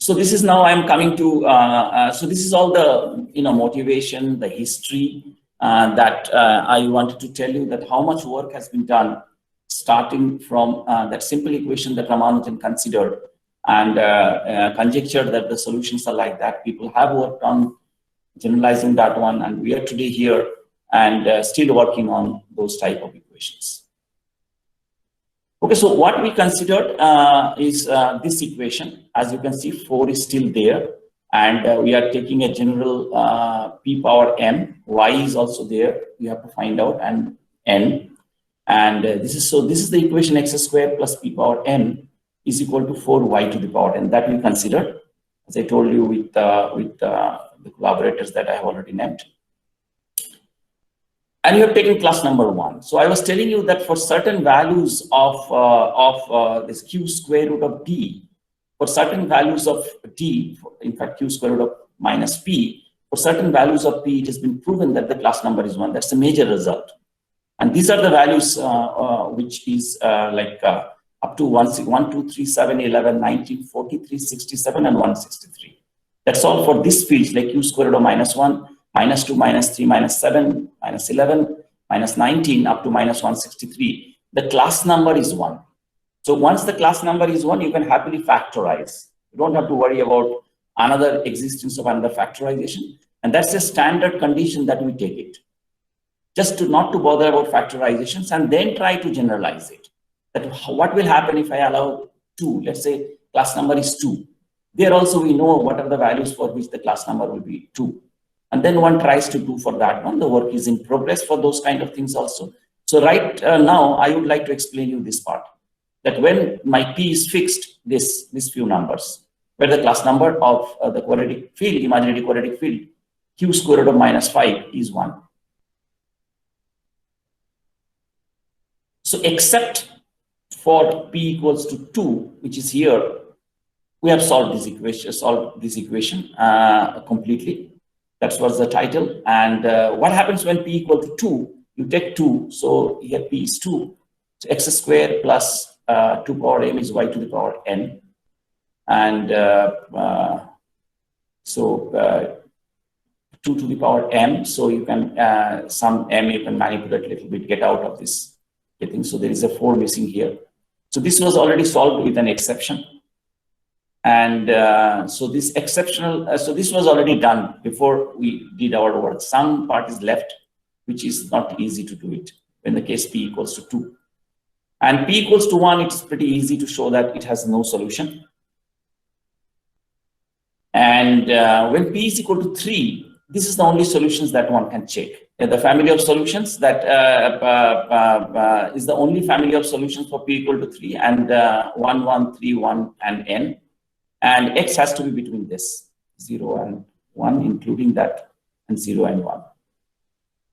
So this is now I'm coming to, so this is all the, motivation, the history that I wanted to tell you, that how much work has been done starting from that simple equation that Ramanujan considered and conjectured that the solutions are like that. People have worked on generalizing that one, and we are today here and still working on those type of equations. Okay, so what we considered is this equation. As you can see, 4 is still there, and we are taking a general p power m. Y is also there. We have to find out, and n. And this is the equation x squared plus p power m is equal to 4y to the power n. That we considered, as I told you, with the collaborators that I have already named. And you have taken class number 1. So I was telling you that for certain values of this q square root of d, for certain values of d, in fact q square root of minus p, for certain values of p, it has been proven that the class number is 1. That's a major result. And these are the values which is up to 1, 2, 3, 7, 11, 19, 43, 67, and 163. That's all for this fields like q square root of minus 1, minus 2, minus 3, minus 7, minus 11, minus 19, up to minus 163. The class number is 1. So once the class number is 1, you can happily factorize. You don't have to worry about another existence of another factorization. And that's a standard condition that we take it. Just not to bother about factorizations, and then try to generalize it. That what will happen if I allow 2? Let's say class number is 2. There also we know what are the values for which the class number will be 2. And then one tries to do for that one. The work is in progress for those kind of things also. So right now, I would like to explain you this part. That when my P is fixed, these few numbers, where the class number of the quadratic field, imaginary quadratic field, q square root of minus 5 is 1. So except for p equals to 2, which is here, we have solved this equation, completely. That was the title. And what happens when p equal to 2? You take 2, so here p is 2. So x squared plus 2 power m is y to the power n. And 2 to the power m. So you can, some m you can manipulate a little bit, get out of this thing. So there is a 4 missing here. So this was already solved with an exception. And so this exceptional, so this was already done before we did our work. Some part is left, which is not easy to do it when the case p equals to 2. And p equals to 1, it's pretty easy to show that it has no solution. And when p is equal to 3, this is the only solutions that one can check. The family of solutions that is the only family of solutions for p equal to 3, and 1, 1, 3, 1, and n. And x has to be between this 0 and 1, including that, and 0 and 1.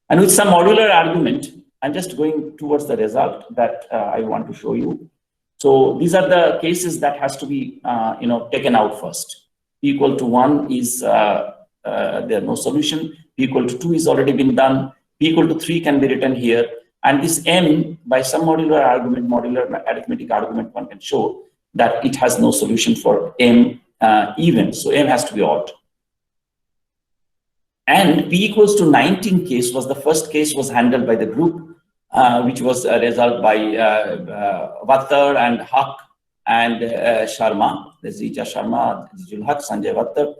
And with some modular argument, I'm just going towards the result that I want to show you. So these are the cases that has to be taken out first. P equal to 1 is there no solution. P equal to 2 is already been done. P equal to 3 can be written here. And this m, by some modular argument, modular arithmetic argument, one can show that it has no solution for m even. So m has to be odd. And p equals to 19 case was the first case was handled by the group, which was a result by Vattar and Haq and Sharma. There's Rija Sharma, Jul Haq, Sanjay Vattar.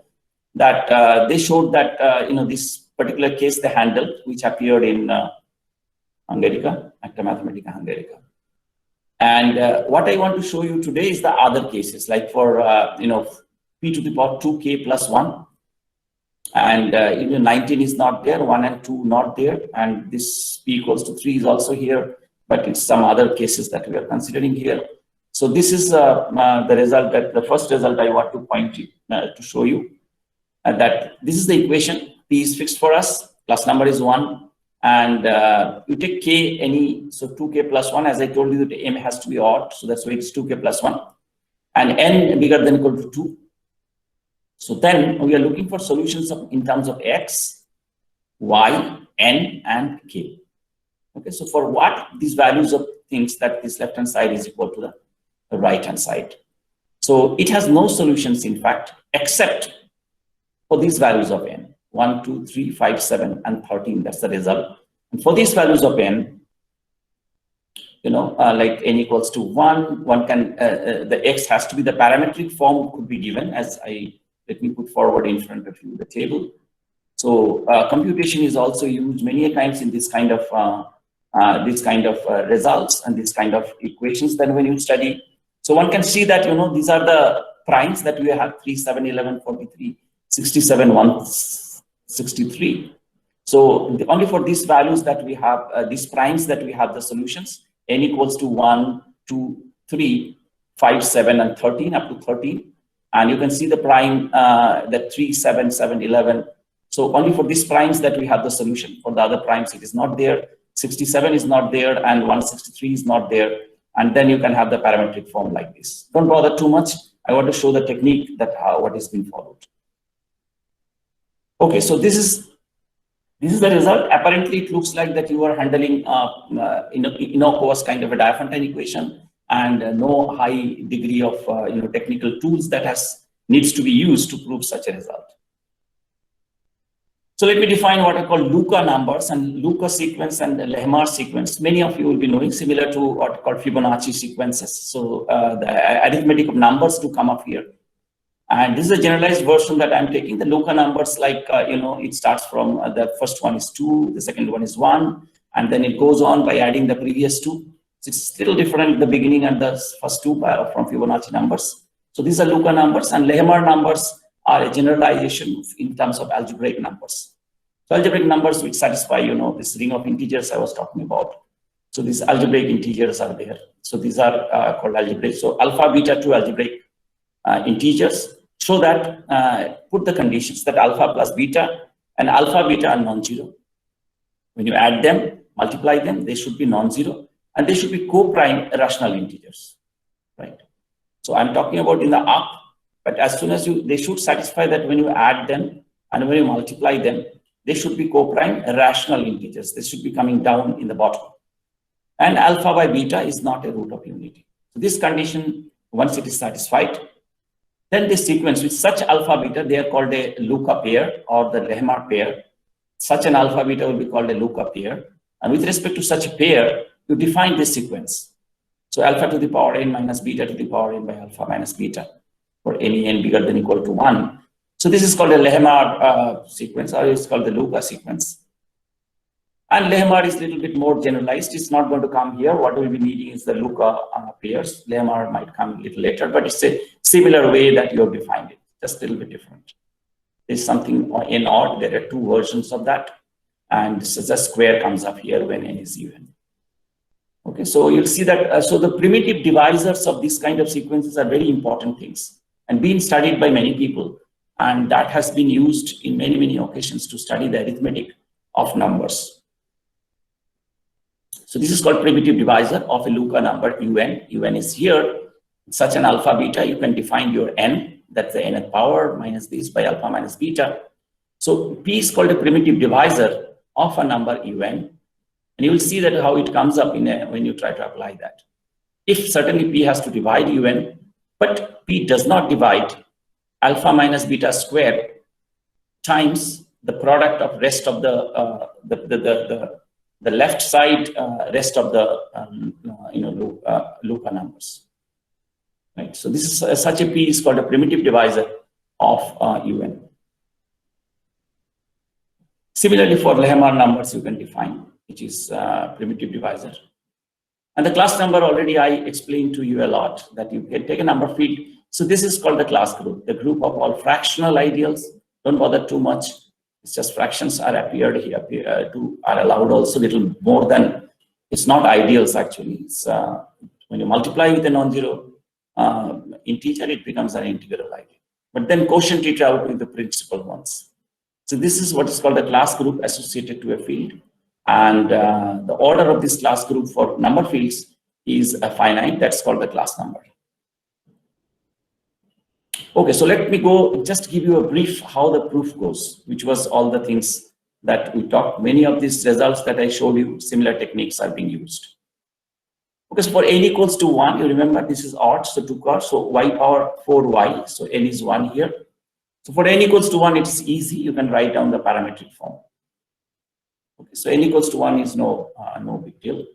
That they showed that this particular case they handled, which appeared in Hungarica, Acta Mathematica Hungarica. And what I want to show you today is the other cases, like for p to the power 2k plus 1, and 19 is not there, 1 and 2 not there, and this p equals to 3 is also here, but it's some other cases that we are considering here. So this is the result, that the first result I want to point to show you, that this is the equation. P is fixed for us, class number is 1, and you take k any, so 2k plus 1, as I told you that m has to be odd, so that's why it's 2k plus 1, and n bigger than or equal to 2. So then we are looking for solutions in terms of x, y, n, and k. Okay, so for what these values of things that this left hand side is equal to the right hand side. So it has no solutions, in fact, except for these values of n, 1, 2, 3, 5, 7, and 13. That's the result. And for these values of n, like n equals to 1, one can, the x has to be the parametric form could be given as let me put forward in front of you the table. So computation is also used many times in this kind of results and this kind of equations that when you study. So one can see that, these are the primes that we have 3, 7, 11, 43, 67, 163. So only for these values that we have, these primes that we have the solutions, n equals to 1, 2, 3, 5, 7, and 13 up to 13. And you can see the prime, the 3, 7, 7, 11. So only for these primes that we have the solution. For the other primes, it is not there. 67 is not there, and 163 is not there. And then you can have the parametric form like this. Don't bother too much. I want to show the technique that what is being followed. Okay, so this is the result. Apparently, it looks like that you are handling innocuous kind of a diophantine equation, and no high degree of technical tools that needs to be used to prove such a result. So let me define what I call Luca numbers and Luca sequence and the Lehmar sequence. Many of you will be knowing, similar to what are called Fibonacci sequences. So the arithmetic of numbers to come up here. And this is a generalized version that I'm taking. The Luca numbers, like, it starts from the first one is 2, the second one is 1, and then it goes on by adding the previous 2. So it's still different at the beginning and the first 2 from Fibonacci numbers. So these are Luca numbers, and Lehmar numbers are a generalization in terms of algebraic numbers. So algebraic numbers which satisfy, this ring of integers I was talking about. So these algebraic integers are there. So these are called algebraic. So alpha, beta, 2 algebraic integers. So that put the conditions that alpha plus beta and alpha, beta are non-zero. When you add them, multiply them, they should be non-zero, and they should be co-prime rational integers, right? So I'm talking about in the up. But as soon as they should satisfy that when you add them and when you multiply them, they should be co-prime rational integers. They should be coming down in the bottom. And alpha by beta is not a root of unity. So this condition, once it is satisfied, then the sequence with such alpha beta, they are called a Luca pair or the Lehmar pair. Such an alpha beta will be called a Luca pair. And with respect to such a pair, you define this sequence. So alpha to the power n minus beta to the power n by alpha minus beta, for any n bigger than equal to 1. So this is called a Lehmar sequence, or it's called the Luca sequence. And Lehmar is a little bit more generalized. It's not going to come here. What we'll be needing is the Luca pairs. Lehmar might come a little later, but it's a similar way that you have defined it, just a little bit different. There's something in odd. There are 2 versions of that. And this is a square comes up here when n is even. Okay, so you'll see that, so the primitive divisors of this kind of sequences are very important things and being studied by many people. And that has been used in many, many occasions to study the arithmetic of numbers. So this is called primitive divisor of a Luca number un. Un is here. Such an alpha beta, you can define your n, that's the nth power minus this by alpha minus beta. So P is called a primitive divisor of a number un. And you will see that how it comes up when you try to apply that. If certainly P has to divide un, but P does not divide alpha minus beta square times the product of rest of the left side rest of the Luca numbers. Right. So this is such a P is called a primitive divisor of un. Similarly, for Lehmar numbers, you can define, which is primitive divisor. And the class number already I explained to you a lot, that you can take a number feed. So this is called the class group, the group of all fractional ideals. Don't bother too much. It's just fractions are appeared here, are allowed also little more than, it's not ideals actually. It's when you multiply with a non-zero integer, it becomes an integral ideal. But then quotient it out with the principal ones. So this is what is called a class group associated to a field. And the order of this class group for number fields is a finite. That's called the class number. Okay, so let me go just give you a brief how the proof goes, which was all the things that we talked. Many of these results that I showed you, similar techniques are being used. Because for n equals to 1, you remember this is odd, so 2 cards, so y power 4y, so n is 1 here. So for n equals to 1, it's easy, you can write down the parametric form. Okay, so n equals to 1 is no big deal.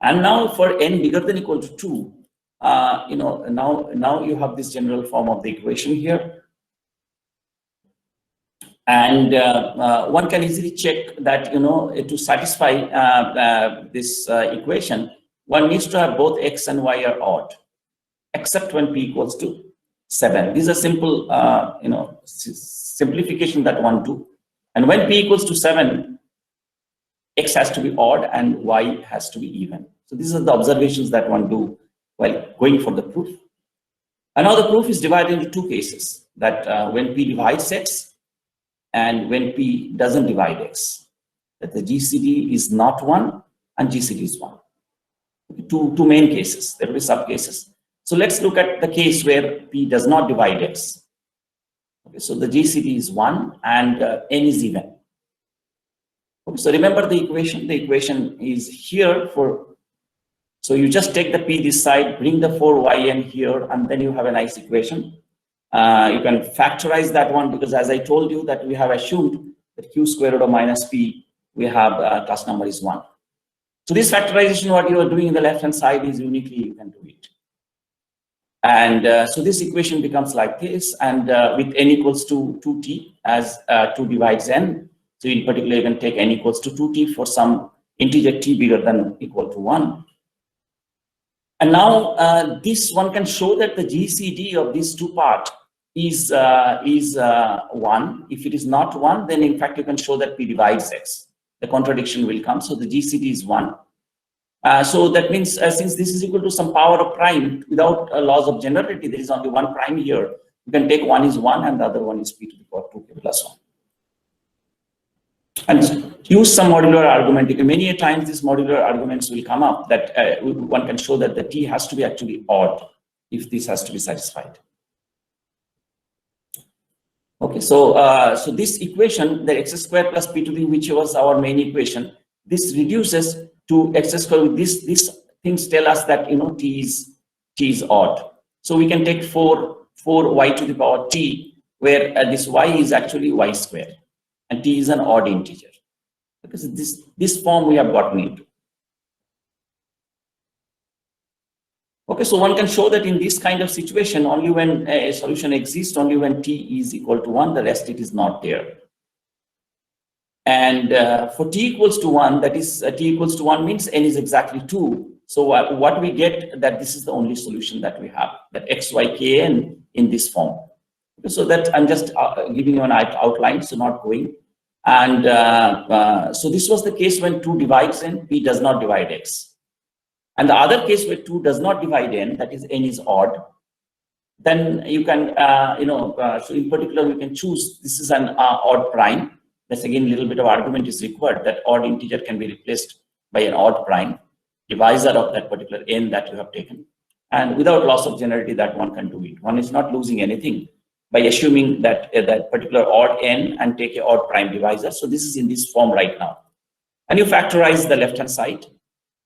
And now for n bigger than equal to 2, now you have this general form of the equation here. And one can easily check that, to satisfy this equation, one needs to have both x and y are odd, except when p equals to 7. These are simple, simplification that one do. And when p equals to 7, x has to be odd and y has to be even. So these are the observations that one do while going for the proof. And now the proof is divided into two cases, that when p divides x, and when p doesn't divide x, that the GCD is not 1 and GCD is 1. Two main cases, there will be sub cases. So let's look at the case where p does not divide x. Okay, so the GCD is 1 and n is even. Okay, so remember the equation is here for, so you just take the p this side, bring the 4yn here, and then you have a nice equation. You can factorize that one, because as I told you that we have assumed that q square root of minus p, we have class number is 1. So this factorization, what you are doing in the left hand side is uniquely you can do it. And so this equation becomes like this, and with n equals to 2t as 2 divides n. So in particular, you can take n equals to 2t for some integer t bigger than equal to 1. And now this one can show that the GCD of these two parts is 1. If it is not 1, then in fact you can show that p divides x. The contradiction will come. So the GCD is 1. So that means since this is equal to some power of prime without laws of generality, there is only one prime here. You can take one is 1 and the other one is p to the power 2k plus 1. And use some modular argument. Many times these modular arguments will come up that one can show that the t has to be actually odd if this has to be satisfied. Okay, so so this equation, the x square plus p to the, which was our main equation, this reduces to x square. These things tell us that t is odd. So we can take 4y to the power t, where this y is actually y square, and t is an odd integer, because this form we have gotten into. Okay, so one can show that in this kind of situation, only when a solution exists, only when t is equal to 1, the rest it is not there. And for t equals to 1, that is t equals to 1 means n is exactly 2. So what we get, that this is the only solution that we have, that x, y, k, n in this form. Okay, so that I'm just giving you an outline, so not going. And so this was the case when 2 divides n, p does not divide x. And the other case where 2 does not divide n, that is n is odd, then you can, so in particular, we can choose, this is an odd prime. That's again, a little bit of argument is required that odd integer can be replaced by an odd prime, divisor of that particular n that you have taken. And without loss of generality, that one can do it. One is not losing anything by assuming that that particular odd n and take a odd prime divisor. So this is in this form right now. And you factorize the left-hand side.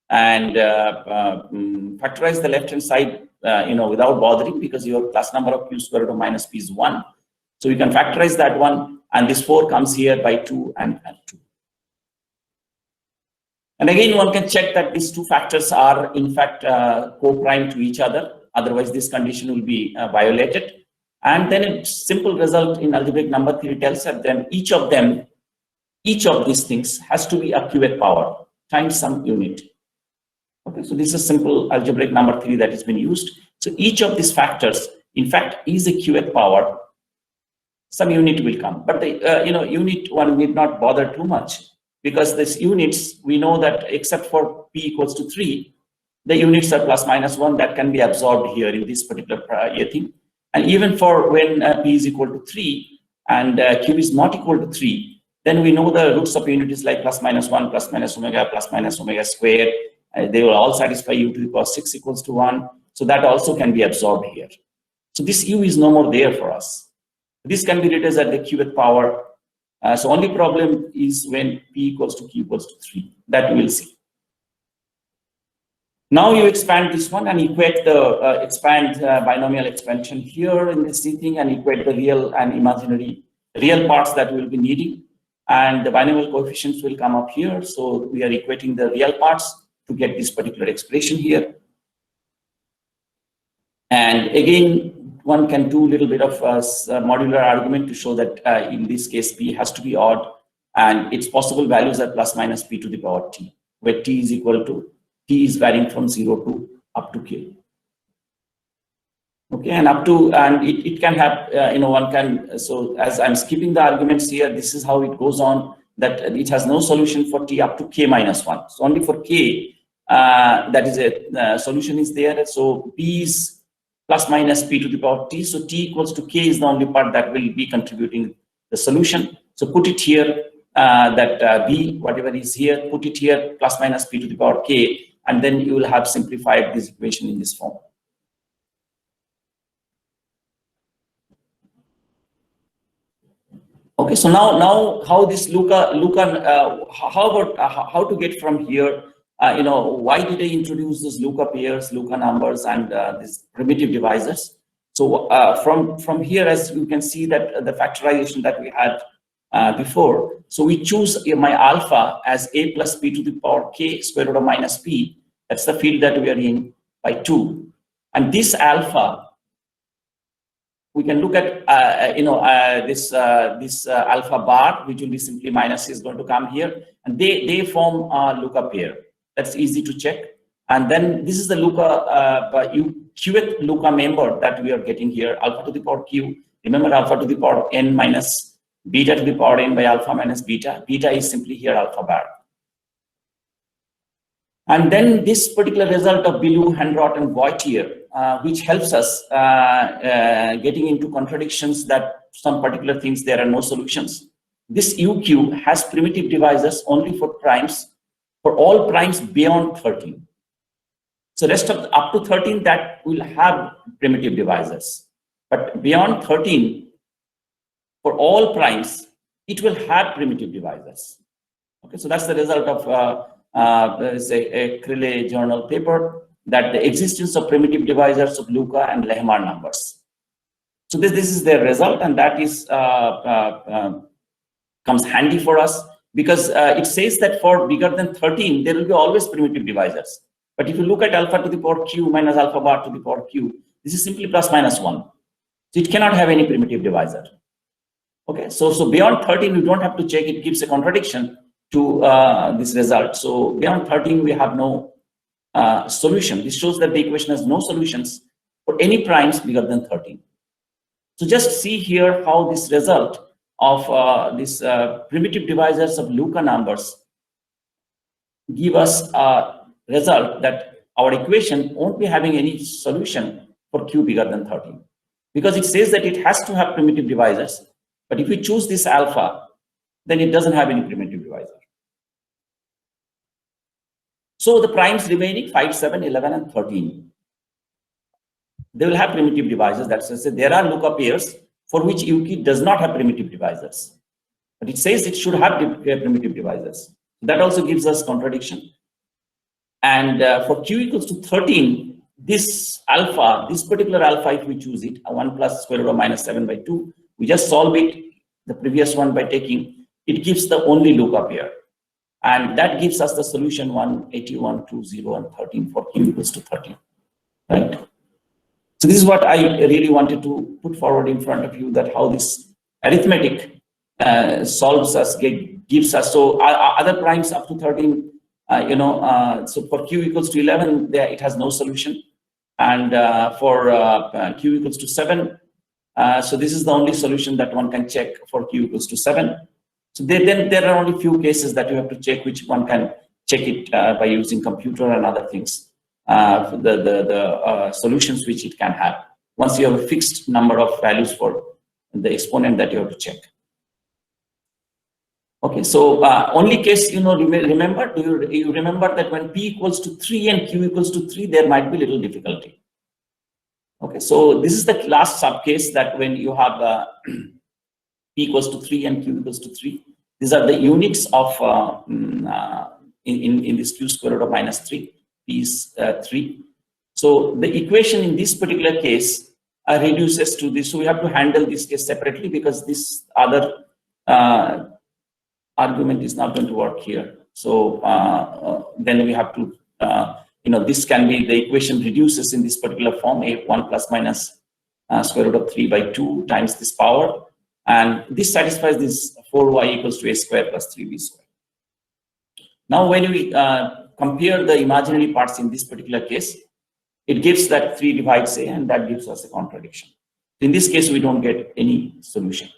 And factorize the left hand side, without bothering, because your class number of q square root of minus p is 1. So you can factorize that one, and this 4 comes here by 2 and 2. And again, one can check that these two factors are in fact co-prime to each other. Otherwise, this condition will be violated. And then a simple result in algebraic number theory tells us that each of these things has to be a qth power times some unit. Okay, so this is simple algebraic number theory that has been used. So each of these factors, in fact, is a qth power. Some unit will come, but the unit one need not bother too much, because these units, we know that except for p equals to 3, the units are plus minus 1 that can be absorbed here in this particular thing. And even for when p is equal to 3 and q is not equal to 3, then we know the roots of units like plus minus 1, plus minus omega square. They will all satisfy u to the power 6 equals to 1. So that also can be absorbed here. So this u is no more there for us. This can be written as at the qth power. So only problem is when p equals to q equals to 3. That we will see. Now you expand this one and equate the expand binomial expansion here in this thing and equate the real and imaginary real parts that we will be needing. And the binomial coefficients will come up here. So we are equating the real parts to get this particular expression here. And again, one can do a little bit of modular argument to show that in this case, P has to be odd and its possible values are plus minus P to the power T, where T is equal to, T is varying from 0 to up to K. Okay, and up to, and it can have, one can, so as I'm skipping the arguments here, this is how it goes on, that it has no solution for T up to K minus 1. So only for K, that is a solution is there. So P is plus minus P to the power T. So T equals to K is the only part that will be contributing the solution. So put it here, that B, whatever is here, put it here, plus minus P to the power K, and then you will have simplified this equation in this form. Okay, so now how this how about how to get from here? Why did I introduce this Luca pairs, Luca numbers, and these primitive divisors? So from here, as you can see that the factorization that we had before, so we choose my alpha as a plus p to the power k square root of minus p. That's the field that we are in by 2, and this alpha. We can look at this alpha bar, which will be simply minus is going to come here, and they form a Luca pair. That's easy to check. And then this is the Luca qth Luca member that we are getting here, alpha to the power q. Remember, alpha to the power n minus beta to the power n by alpha minus beta. Beta is simply here alpha bar. And then this particular result of Bilou, Henrot, and Voitier, which helps us getting into contradictions that some particular things there are no solutions. This UQ has primitive divisors only for primes, for all primes beyond 13. So rest of up to 13 that will have primitive divisors, but beyond 13, for all primes, it will have primitive divisors. Okay, so that's the result of a Crilley journal paper, that the existence of primitive divisors of Luca and Lehmann numbers. So this is their result, and that is comes handy for us because it says that for bigger than 13 there will be always primitive divisors. But if you look at alpha to the power q minus alpha bar to the power q, this is simply plus minus 1. So it cannot have any primitive divisor. Okay, so beyond 13 we don't have to check. It gives a contradiction to this result. So beyond 13 we have no solution. This shows that the equation has no solutions for any primes bigger than 13. So just see here how this result of this primitive divisors of Luca numbers give us a result that our equation won't be having any solution for q bigger than 13, because it says that it has to have primitive divisors, but if we choose this alpha, then it doesn't have any primitive divisor. So the primes remaining 5, 7, 11, and 13, they will have primitive divisors. That's to say there are Luca pairs for which UQ does not have primitive divisors, but it says it should have primitive divisors. That also gives us contradiction. And for q equals to 13, this alpha, this particular alpha, if we choose it, 1 plus square root of minus 7 by 2, we just solve it, the previous one, by taking, it gives the only Luca pair. And that gives us the solution 1, 81, 2, 0, and 13 for q equals to 13, right? So this is what I really wanted to put forward in front of you, that how this arithmetic solves us, gives us. So other primes up to 13, so for q equals to 11, there it has no solution. And for q equals to 7, so this is the only solution that one can check for q equals to 7. So then there are only few cases that you have to check, which one can check it by using computer and other things, the solutions which it can have. Once you have a fixed number of values for the exponent that you have to check. Okay, so only case, remember, do you remember that when p equals to 3 and q equals to 3, there might be little difficulty. Okay, so this is the last sub case, that when you have p equals to 3 and q equals to 3, these are the units of in this q square root of minus 3. P is 3. So the equation in this particular case reduces to this. So we have to handle this case separately because this other argument is not going to work here. So then we have to, this can be, the equation reduces in this particular form, a1 plus minus square root of 3 by 2 times this power. And this satisfies this 4y equals to a square plus 3b square. Now, when we compare the imaginary parts in this particular case, it gives that 3 divides a, and that gives us a contradiction. In this case, we don't get any solution.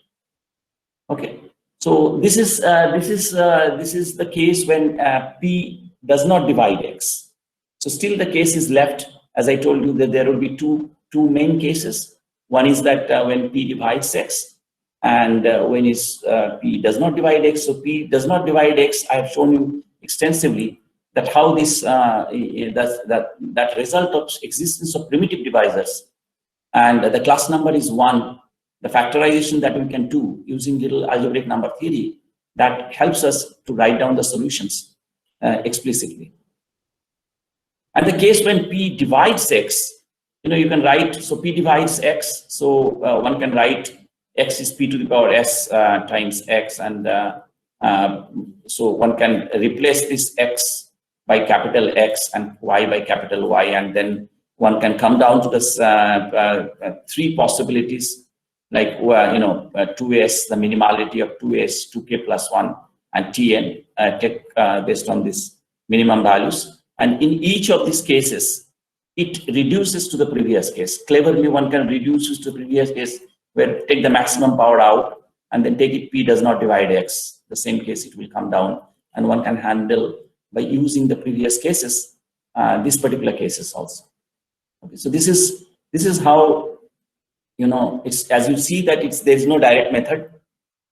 Okay, so this is the case when p does not divide x. So still the case is left, as I told you, that there will be two main cases. One is that when p divides x, and when is p does not divide x. So p does not divide x. I have shown you extensively that how this that result of existence of primitive divisors, and the class number is 1. The factorization that we can do using little algebraic number theory, that helps us to write down the solutions explicitly. And the case when p divides x, you can write, so p divides x, so one can write x is p to the power s times x, and so one can replace this x by capital X and y by capital Y, and then one can come down to this 3 possibilities, like 2s, the minimality of 2s, 2k plus 1, and tn, take based on this minimum values. And in each of these cases, it reduces to the previous case. Cleverly, one can reduce to the previous case, where take the maximum power out, and then take it p does not divide x. The same case, it will come down, and one can handle by using the previous cases, these particular cases also. Okay, so this is how, it's, as you see that there is no direct method,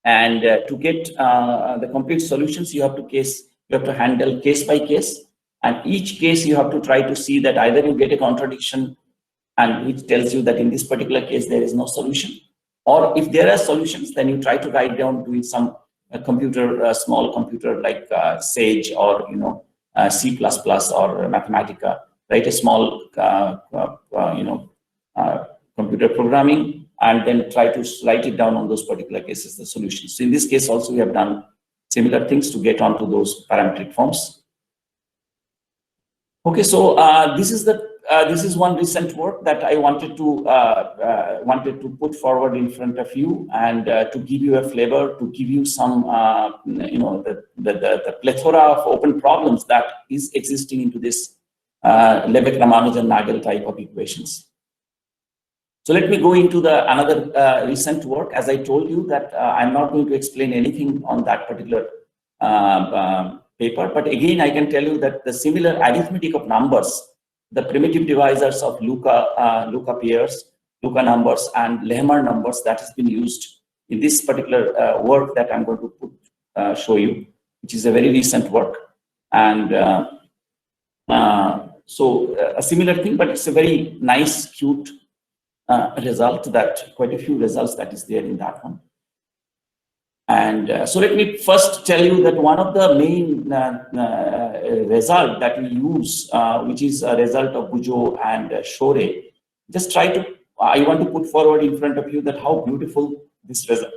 and to get the complete solutions, you have to handle case by case, and each case you have to try to see that either you get a contradiction, and which tells you that in this particular case there is no solution, or if there are solutions, then you try to write down doing some small computer like Sage or C++ or Mathematica, write a small computer programming, and then try to write it down on those particular cases, the solutions. So in this case also we have done similar things to get onto those parametric forms. Okay, so this is one recent work that I wanted to put forward in front of you, and to give you a flavor, to give you some the plethora of open problems that is existing into this Lebesgue-Ramanujan-Nagell type of equations. So let me go into another recent work. As I told you that I'm not going to explain anything on that particular paper, but again I can tell you that the similar arithmetic of numbers, the primitive divisors of Luca pairs, Luca numbers, and Lehmer numbers, that has been used in this particular work that I'm going to show you, which is a very recent work. And so a similar thing, but it's a very nice, cute result, that quite a few results that is there in that one. And so let me first tell you that one of the main result that we use, which is a result of Bujo and Shore, I want to put forward in front of you that how beautiful this result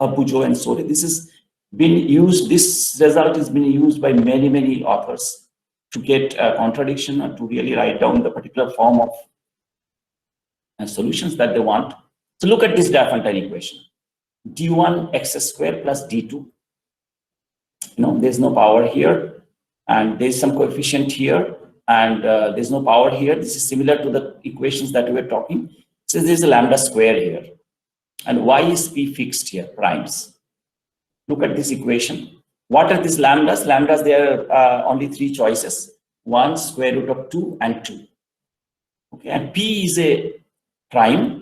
of Bujo and Shore. This has been used, this result has been used by many, many authors to get a contradiction and to really write down the particular form of solutions that they want. So look at this diophantine equation. d1 x square plus d2. There's no power here, and there's some coefficient here, and there's no power here. This is similar to the equations that we were talking. So there's a lambda square here, and y is p fixed here, primes. Look at this equation. What are these lambdas? Lambdas, there are only 3 choices: 1, square root of 2, and 2. Okay, and p is a prime.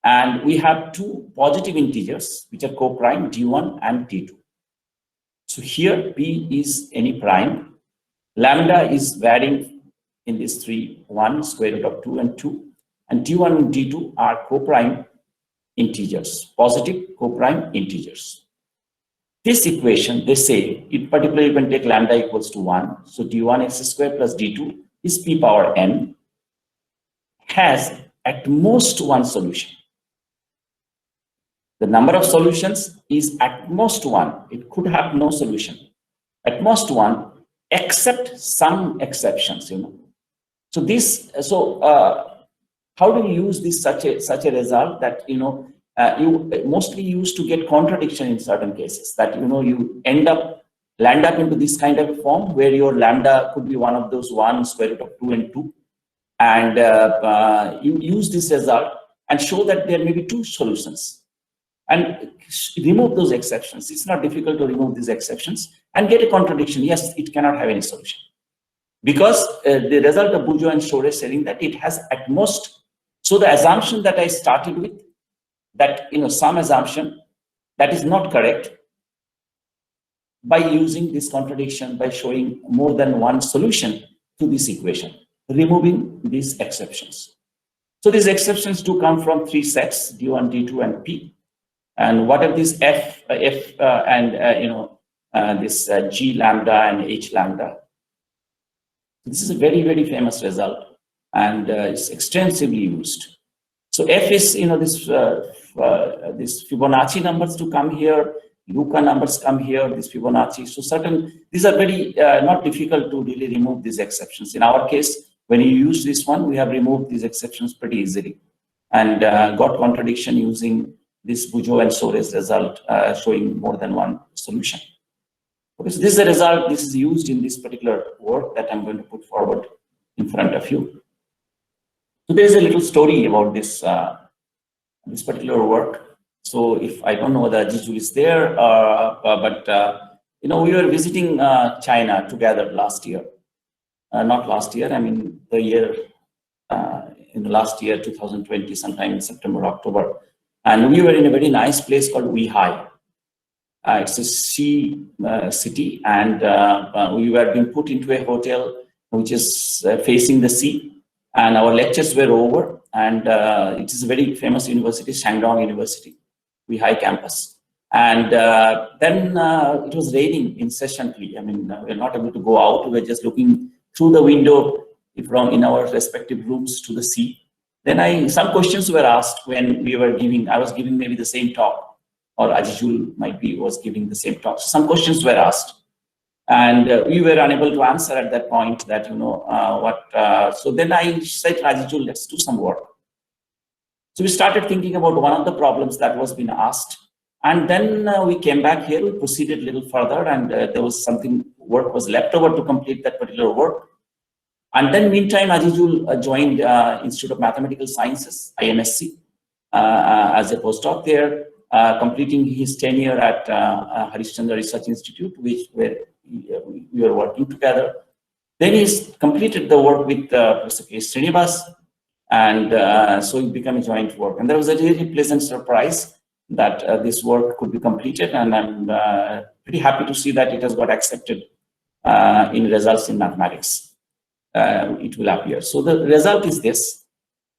And we have 2 positive integers, which are co-prime, d1 and d2. So here, p is any prime. Lambda is varying in these 3, 1, square root of 2, and 2. And d1 and d2 are co-prime integers, positive co-prime integers. This equation, they say, in particular, you can take lambda equals to 1. So d1 x square plus d2 is p power n has at most one solution. The number of solutions is at most one. It could have no solution. At most one, except some exceptions, So this, how do you use this such a result that you mostly use to get contradiction in certain cases, that you land up into this kind of a form where your lambda could be one of those 1 square root of 2 and 2, and you use this result and show that there may be 2 solutions and remove those exceptions. It's not difficult to remove these exceptions and get a contradiction. Yes, it cannot have any solution, because the result of Bujow and Shore is saying that it has at most. So the assumption that I started with, that some assumption that is not correct, by using this contradiction, by showing more than one solution to this equation, removing these exceptions. So these exceptions do come from 3 sets, D1, D2, and P. And what are these F and this G lambda and H lambda? This is a very, very famous result, and it's extensively used. So F is, this Fibonacci numbers to come here, Luca numbers come here, this Fibonacci. So these are very not difficult to really remove these exceptions. In our case, when you use this one, we have removed these exceptions pretty easily and got contradiction using this Bujow and Sore's result showing more than one solution. Okay, so this is the result. This is used in this particular work that I'm going to put forward in front of you. So there is a little story about this this particular work. So if I don't know whether Ajijul is there, but we were visiting China together last year. Not last year, I mean the year, in the last year, 2020, sometime in September, October. And we were in a very nice place called Weihai. It's a sea city, and we were being put into a hotel which is facing the sea. And our lectures were over, and it is a very famous university, Shandong University, Weihai campus. And then it was raining incessantly. I mean, we were not able to go out. We were just looking through the window from in our respective rooms to the sea. Then some questions were asked when I was giving maybe the same talk, or Ajijul was giving the same talk. So some questions were asked, and we were unable to answer at that point that, so then I said, Ajijul, let's do some work. So we started thinking about one of the problems that was being asked. And then we came back here, we proceeded a little further, and there was work was left over to complete that particular work. And then meantime, Ajijul joined Institute of Mathematical Sciences, IMSC, as a postdoc there, completing his tenure at Harishchandra Research Institute, where we were working together. Then he's completed the work with Professor K. Srinivas, and so it became a joint work. And there was a really pleasant surprise that this work could be completed, and I'm pretty happy to see that it has got accepted in results in mathematics. It will appear. So the result is this.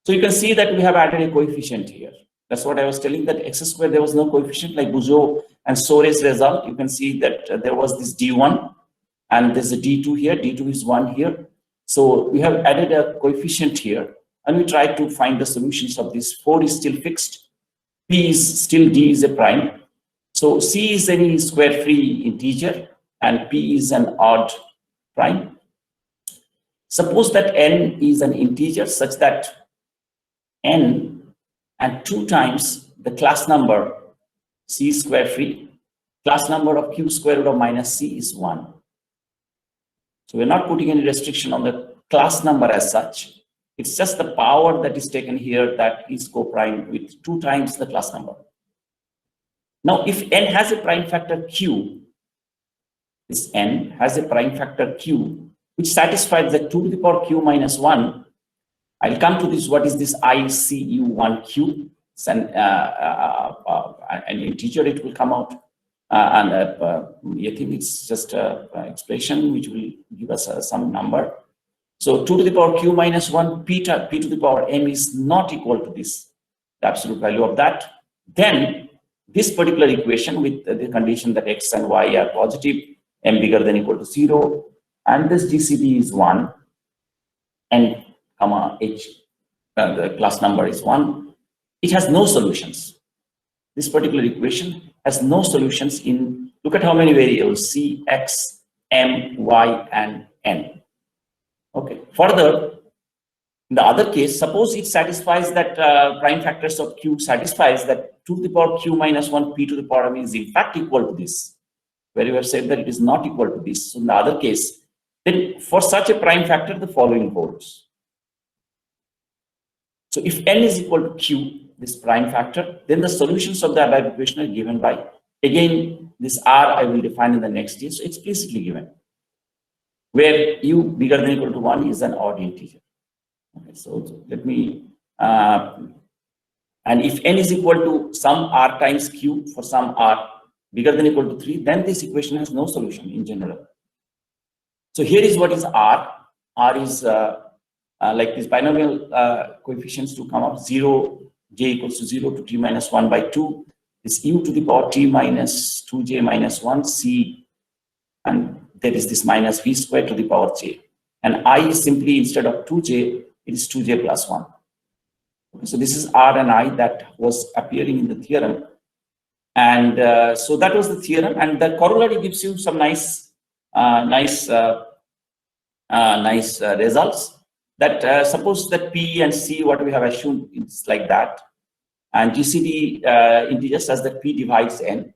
So you can see that we have added a coefficient here. That's what I was telling, that x squared, there was no coefficient like Bujow and Sore's result. You can see that there was this D1 and there's a D2 here. D2 is 1 here. So we have added a coefficient here, and we try to find the solutions of this. 4 is still fixed. P is still, D is a prime. So C is any square free integer and P is an odd prime. Suppose that n is an integer such that n and 2 times the class number C square free, class number of Q square root of minus C is 1. So we're not putting any restriction on the class number as such. It's just the power that is taken here that is co-prime with 2 times the class number. Now, if n has a prime factor Q, this n has a prime factor Q, which satisfies the 2 to the power Q minus 1, I'll come to this. What is this ICU1Q? It's an integer, it will come out. I think it's just an expression which will give us some number. So 2 to the power Q minus 1, P to the power M is not equal to this, the absolute value of that. Then this particular equation with the condition that X and Y are positive, M bigger than equal to 0, and this GCD is 1. n comma h, the class number is 1, it has no solutions. This particular equation has no solutions in, look at how many variables, c, x, m, y, and n. Okay. Further, in the other case, suppose it satisfies that prime factors of q satisfies that 2 to the power q minus 1 p to the power m is in fact equal to this, where you have said that it is not equal to this. So in the other case, then for such a prime factor, the following holds. So if n is equal to q, this prime factor, then the solutions of the above equation are given by, again, this r I will define in the next year, so explicitly given, where u bigger than or equal to 1 is an odd integer. Okay, so let me, and if n is equal to some r times q for some r bigger than or equal to 3, then this equation has no solution in general. So here is what is r. R is like these binomial coefficients to come up 0, j equals to 0 to t minus 1 by 2, this u to the power t minus 2j minus 1 c, and there is this minus v squared to the power j. And I is simply, instead of 2j, it is 2j plus 1. Okay, so this is r and I that was appearing in the theorem. And so that was the theorem, and the corollary gives you some nice results. That suppose that p and c, what we have assumed is like that, and GCD integers as that p divides n,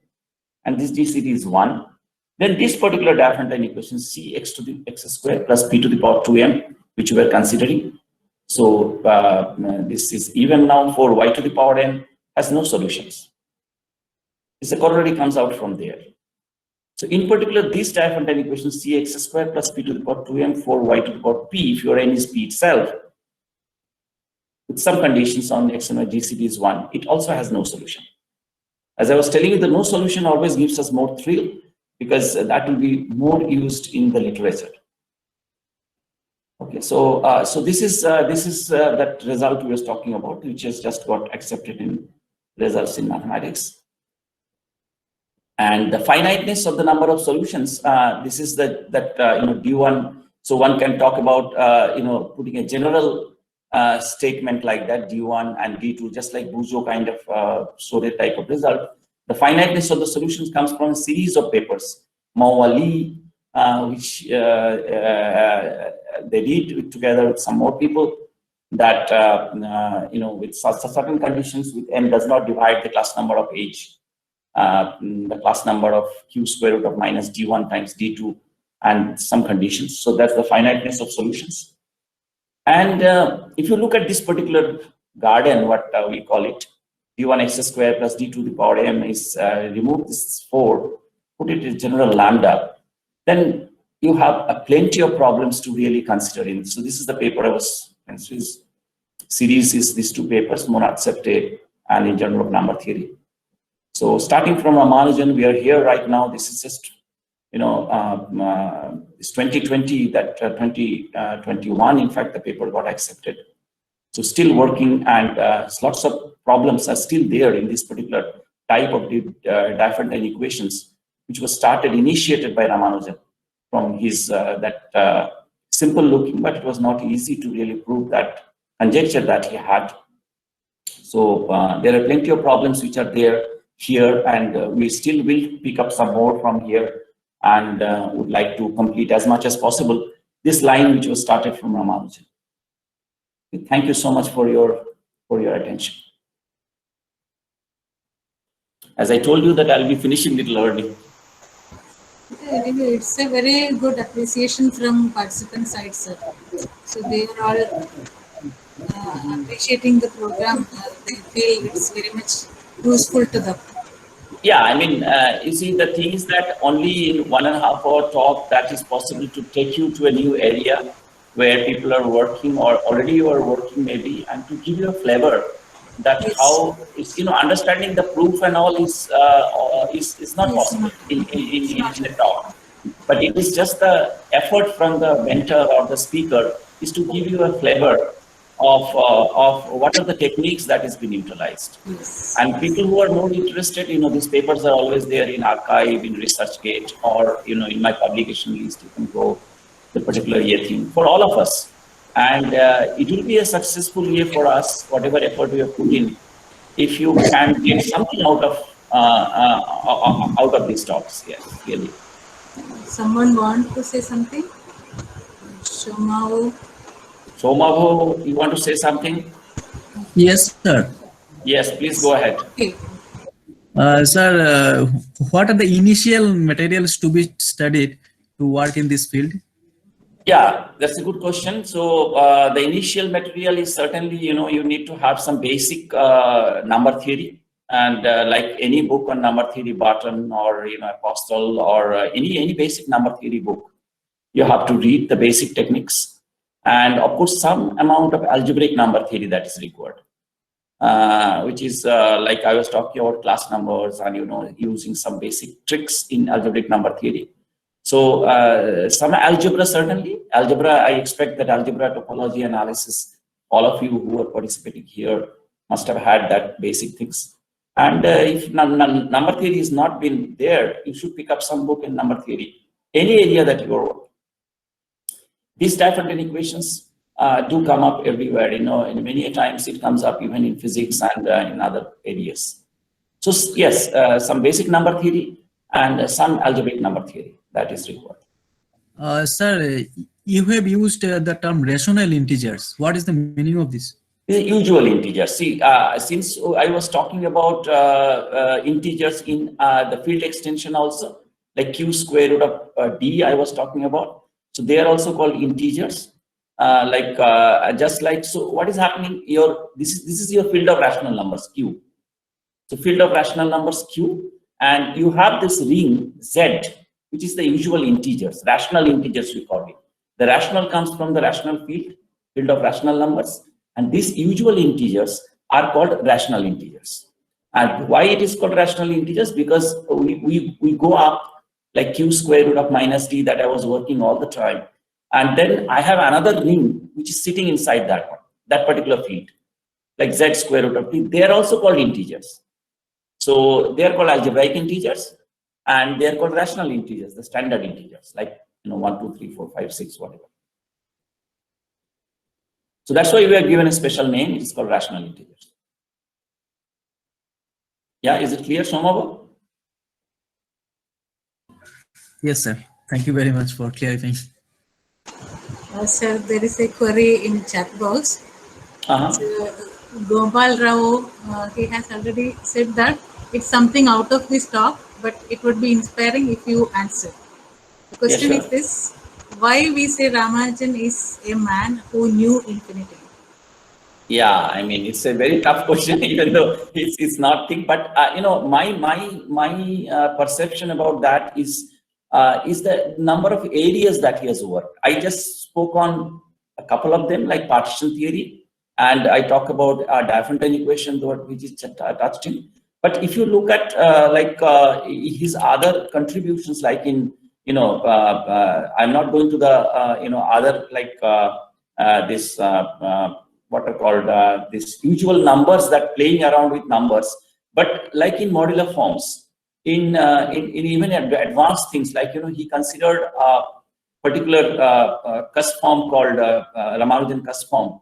and this GCD is 1. Then this particular diophantine equation, cx to the x squared plus p to the power 2m, which we are considering. So this is even now for y to the power n, has no solutions. This corollary comes out from there. So in particular, this diophantine equation cx squared plus p to the power 2m for y to the power p, if your n is p itself, with some conditions on x and y, GCD is 1, it also has no solution. As I was telling you, the no solution always gives us more thrill, because that will be more used in the literature. Okay, so this is that result we was talking about, which has just got accepted in results in mathematics. And the finiteness of the number of solutions, this is that D1. So one can talk about putting a general statement like that, D1 and D2, just like Bujo kind of sorted type of result. The finiteness of the solutions comes from a series of papers, Mao Ali, which they did together with some more people, that with certain conditions, with n does not divide the class number of h, the class number of q square root of minus d1 times d2, and some conditions. So that's the finiteness of solutions. And if you look at this particular garden, what we call it, d1 x square plus d2 to the power m is remove this 4, put it in general lambda, then you have plenty of problems to really consider in. So this is the paper I was, series is these two papers, Monad Septe and in Journal of Number Theory. So starting from Ramanujan, we are here right now. This is just, it's 2020, that 2021, in fact, the paper got accepted. So still working, and lots of problems are still there in this particular type of diophantine equations, which was initiated by Ramanujan from his, that simple looking, but it was not easy to really prove that conjecture that he had. So there are plenty of problems which are there here, and we still will pick up some more from here, and would like to complete as much as possible this line which was started from Ramanujan. Thank you so much for your attention. As I told you that I'll be finishing little early. It's a very good appreciation from participant side, sir. So they are all appreciating the program. They feel it's very much useful to them. Yeah, I mean, you see, the thing is that only in 1.5 hour talk that is possible to take you to a new area where people are working, or already you are working maybe, and to give you a flavor that yes. How it's, understanding the proof and all is not possible in a talk. But it is just the effort from the mentor or the speaker is to give you a flavor of what are the techniques that is being utilized. Yes. And people who are more interested, these papers are always there in archive, in ResearchGate, or in my publication list. You can go the particular year theme for all of us. And it will be a successful year for us, whatever effort we have put in, if you can get something out of these talks. Yes, really. Someone want to say something? Shomao. Somabho, you want to say something? Yes, sir. Yes, please go ahead. Okay. Sir, what are the initial materials to be studied to work in this field? Yeah, that's a good question. So the initial material is certainly, you need to have some basic number theory, and like any book on number theory, Barton or Apostle or any basic number theory book, you have to read the basic techniques, and of course some amount of algebraic number theory that is required, which is like I was talking about class numbers and using some basic tricks in algebraic number theory. So some algebra, certainly. Algebra, I expect that algebra, topology, analysis, all of you who are participating here must have had that basic things. And if number theory has not been there, you should pick up some book in number theory, any area that you are. These diophantine equations do come up everywhere, and many times it comes up even in physics and in other areas. So yes, some basic number theory and some algebraic number theory that is required. Sir, you have used the term rational integers. What is the meaning of this? The usual integers. See, since I was talking about integers in the field extension also, like q square root of d I was talking about. So they are also called integers. Just like, so what is happening? This is your field of rational numbers, q. So field of rational numbers q, and you have this ring z, which is the usual integers, rational integers we call it. The rational comes from the rational field of rational numbers, and these usual integers are called rational integers. And why it is called rational integers? Because we go up like q square root of minus d that I was working all the time, and then I have another ring which is sitting inside that one, that particular field, like z square root of d. They are also called integers. So they are called algebraic integers, and they are called rational integers, the standard integers, like 1, 2, 3, 4, 5, 6, whatever. So that's why we are given a special name. It's called rational integers. Yeah, is it clear, Somabha? Yes, sir. Thank you very much for clarifying. Sir, there is a query in chat box. Uh-huh. So, Gopal Rao, he has already said that it's something out of this talk, but it would be inspiring if you answer. The question Yes, is this: why we say Ramanujan is a man who knew infinity? Yeah, I mean, it's a very tough question, even though it's not thick. But my perception about that is the number of areas that he has worked. I just spoke on a couple of them, like partition theory, and I talk about diophantine equation, which is touched in. But if you look at his other contributions, like in I'm not going to the other like this what are called these usual numbers that playing around with numbers, but like in modular forms, in even advanced things, like he considered a particular cusp form called Ramanujan cusp form,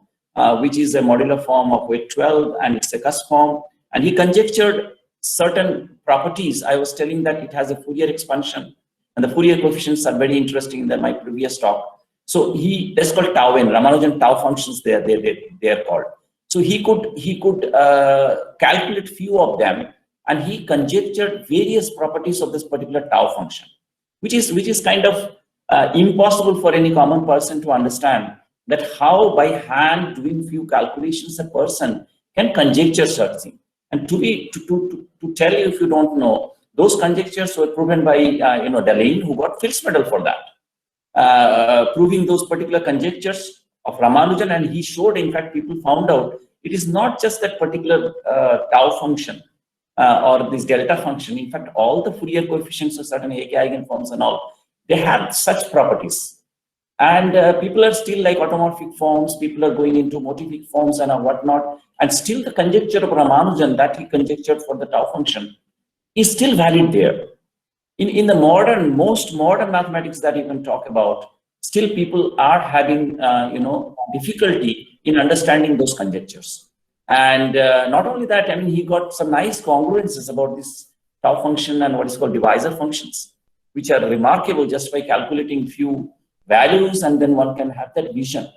which is a modular form of weight 12, and it's a cusp form, and he conjectured certain properties. I was telling that it has a Fourier expansion, and the Fourier coefficients are very interesting in my previous talk. So that's called tau n, Ramanujan tau functions. They are called. So he could calculate few of them, and he conjectured various properties of this particular tau function, which is kind of impossible for any common person to understand, that how by hand doing few calculations a person can conjecture certain. And to tell you, if you don't know, those conjectures were proven by Delaine, who got Fields Medal for that, proving those particular conjectures of Ramanujan. And he showed, in fact, people found out it is not just that particular tau function or this delta function. In fact, all the Fourier coefficients of certain AK eigenforms and all, they have such properties. And people are still like automorphic forms, people are going into motivic forms and whatnot. And still the conjecture of Ramanujan that he conjectured for the tau function is still valid there. In the most modern mathematics that you can talk about, still people are having, difficulty in understanding those conjectures. And not only that, I mean, he got some nice congruences about this tau function and what is called divisor functions, which are remarkable just by calculating few values, and then one can have that vision.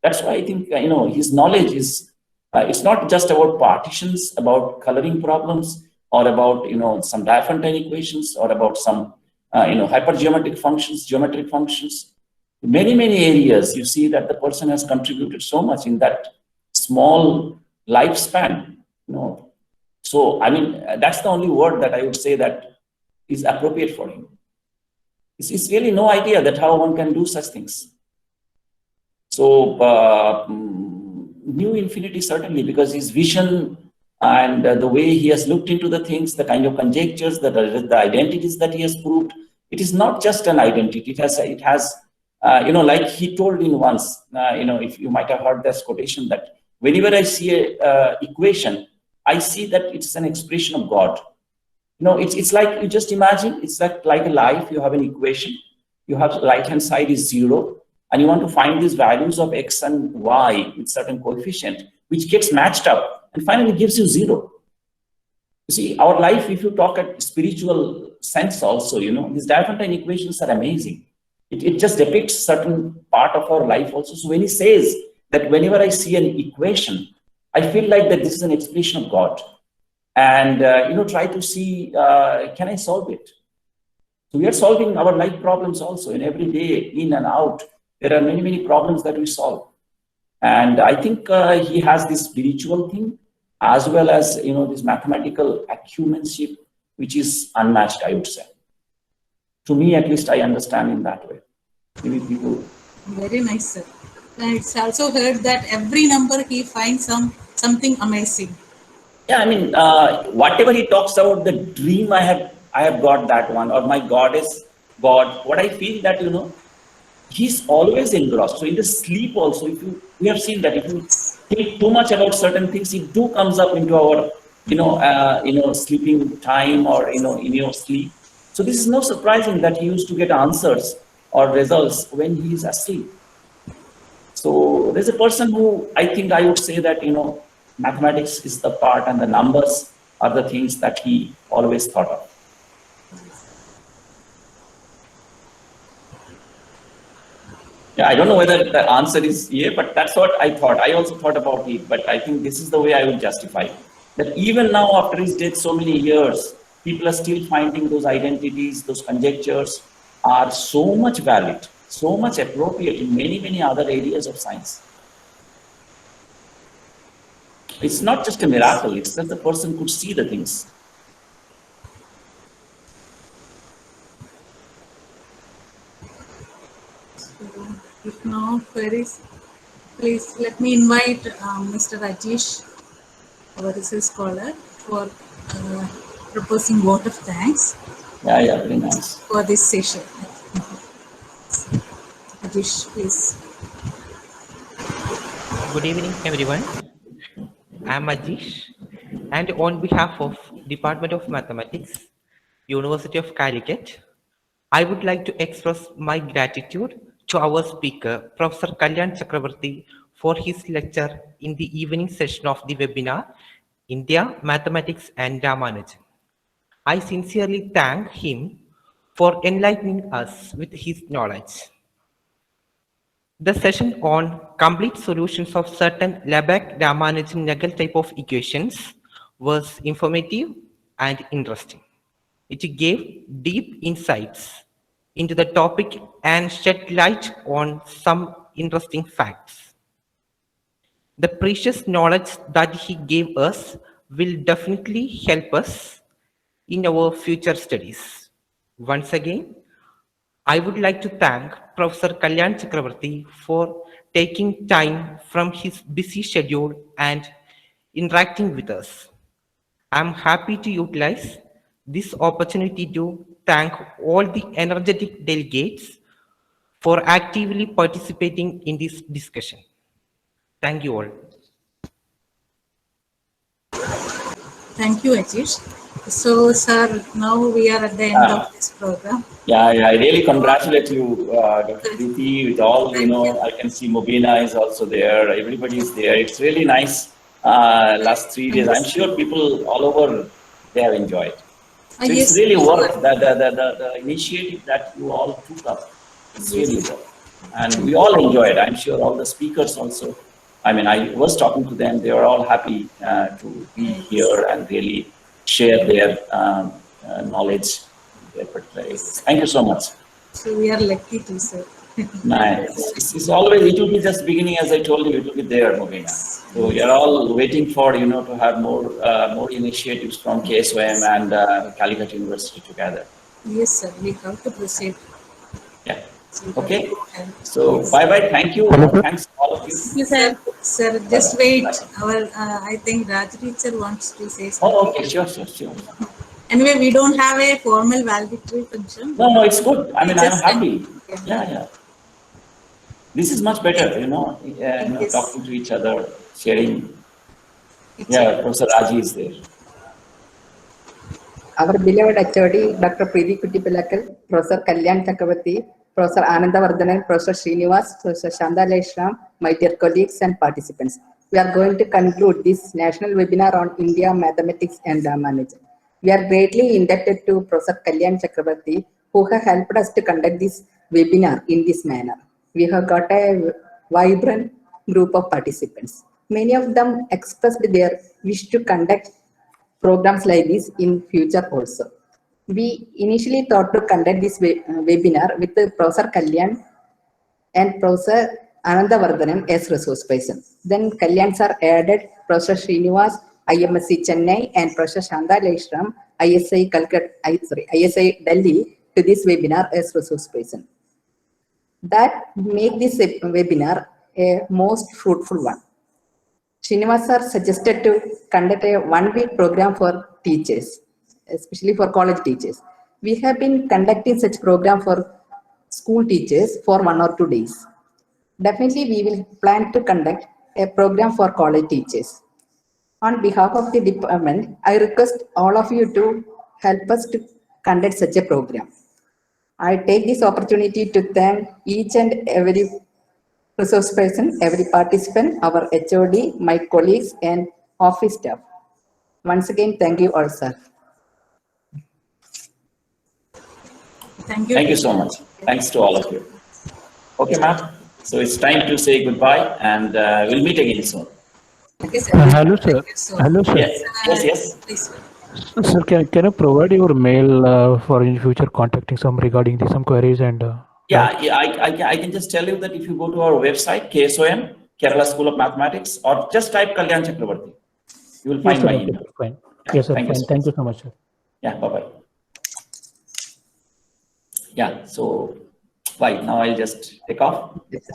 That's why I think, his knowledge is, it's not just about partitions, about coloring problems, or about, some diophantine equations, or about some, hypergeometric functions, geometric functions. Many, many areas, you see that the person has contributed so much in that small lifespan, So, I mean, that's the only word that I would say that is appropriate for him. It's really no idea that how one can do such things. So, new infinity certainly, because his vision and the way he has looked into the things, the kind of conjectures, the identities that he has proved, it is not just an identity. It has, like he told in once, if you might have heard this quotation, that whenever I see a equation, I see that it's an expression of God. It's like, you just imagine, it's like a life. You have an equation. You have the right-hand side is 0, and you want to find these values of x and y with certain coefficient, which gets matched up and finally gives you 0. You see, our life, if you talk at spiritual sense also, these diophantine equations are amazing. It just depicts certain part of our life also. So when he says that whenever I see an equation, I feel like that this is an expression of God. And, try to see, can I solve it? So we are solving our life problems also in every day, in and out. There are many, many problems that we solve. And I think he has this spiritual thing, as well as, this mathematical acumenship, which is unmatched, I would say. To me, at least, I understand in that way. Maybe people. Very nice, sir. And it's also heard that every number he finds something amazing. Yeah, I mean, whatever he talks about, the dream I have got that one, or my goddess, God, what I feel that, he's always engrossed. So in the sleep also, we have seen that if you think too much about certain things, it do comes up into our, sleeping time, or, in your sleep. So this is no surprising that he used to get answers or results when he is asleep. So there's a person who I think I would say that, mathematics is the part, and the numbers are the things that he always thought of. Yeah, I don't know whether the answer is yeah, but that's what I thought. I also thought about it, but I think this is the way I will justify that even now, after his death, so many years, people are still finding those identities, those conjectures are so much valid, so much appropriate in many, many other areas of science. It's not just a miracle, it's that the person could see the things. So, if no queries, please let me invite Mr. Rajesh, our research scholar, for proposing vote of thanks. Yeah, very nice. For this session. Rajesh, please. Good evening, everyone. I am Ajish, and on behalf of Department of Mathematics, University of Calicut, I would like to express my gratitude to our speaker, Professor Kalyan Chakraborty, for his lecture in the evening session of the webinar, India, Mathematics and Ramanujan. I sincerely thank him for enlightening us with his knowledge. The session on complete solutions of certain Lebesgue-Ramanujan-Nagell type of equations was informative and interesting. It gave deep insights into the topic and shed light on some interesting facts. The precious knowledge that he gave us will definitely help us in our future studies. Once again, I would like to thank Professor Kalyan Chakraborty for taking time from his busy schedule and interacting with us. I'm happy to utilize this opportunity to thank all the energetic delegates for actively participating in this discussion. Thank you all. Thank you, Ajish. So, sir, now we are at the end of this program. Yeah, I really congratulate you, Dr. Preeti, with all, Thank you. I can see Mobina is also there. Everybody is there. It's really nice. Last 3 days, I'm sure people all over, they have enjoyed. So it's Yes, really worth the initiative that you all took up. It's really worth. And we all enjoyed. I'm sure all the speakers also. I mean, I was talking to them. They were all happy to be here and really share their knowledge, their particular areas. Thank you so much. So we are lucky to, sir. Nice. It's always, it will be just beginning, as I told you, it will be there, Mobina. So we are all waiting for, to have more initiatives from KSOM and Calicut University together. Yes, sir. We have to proceed. Yeah. So we Okay. have to help. So bye-bye. Thank you. Thanks to all of you. Sir, sir, just wait. Our, I think Raj teacher wants to say something. Oh, okay. Sure. Anyway, we don't have a formal valedictory function. No, it's good. I mean, I'm Just- happy. Yeah. Yeah. This is much better, Yes. talking to each other, sharing. It's Yeah, Professor Raji is there. Our beloved HOD, Dr. Preeti Kuttipalakal, Professor Kalyan Chakraborty, Professor Anandavardhanan, Professor Srinivas, Professor Shanda Leshram, my dear colleagues and participants. We are going to conclude this national webinar on India, mathematics and Ramanujan. We are greatly indebted to Professor Kalyan Chakraborty, who have helped us to conduct this webinar in this manner. We have got a vibrant group of participants. Many of them expressed their wish to conduct programs like this in future also. We initially thought to conduct this webinar with Professor Kalyan and Professor Anandavardhanan as resource person. Then Kalyan sir added Professor Srinivas, IMSC Chennai, and Professor Shanda Leshram, ISI Calicut, ISI Delhi to this webinar as resource person. That make this webinar a most fruitful one. Srinivas sir suggested to conduct a one-week program for teachers, especially for college teachers. We have been conducting such program for school teachers for 1 or 2 days. Definitely, we will plan to conduct a program for college teachers. On behalf of the department, I request all of you to help us to conduct such a program. I take this opportunity to thank each and every resource person, every participant, our HOD, my colleagues, and office staff. Once again, thank you all, sir. Thank you. Thank you so much. Thanks to all of you. Okay, ma'am. So it's time to say goodbye, and we'll meet again soon. Okay, sir. Hello, sir. Thank you so Hello, much. sir. Yes. Please, sir. Sir, can you provide your mail for in future contacting some regarding some queries and I can just tell you that if you go to our website, KSOM, Kerala School of Mathematics, or just type Kalyan Chakraborty, you will find yes, sir, my okay, email. fine. Yes, sir, Thank you fine. so Thank you much. so much, sir. Yeah, bye-bye. Yeah, so bye. Now I'll just take off. Yes, sir.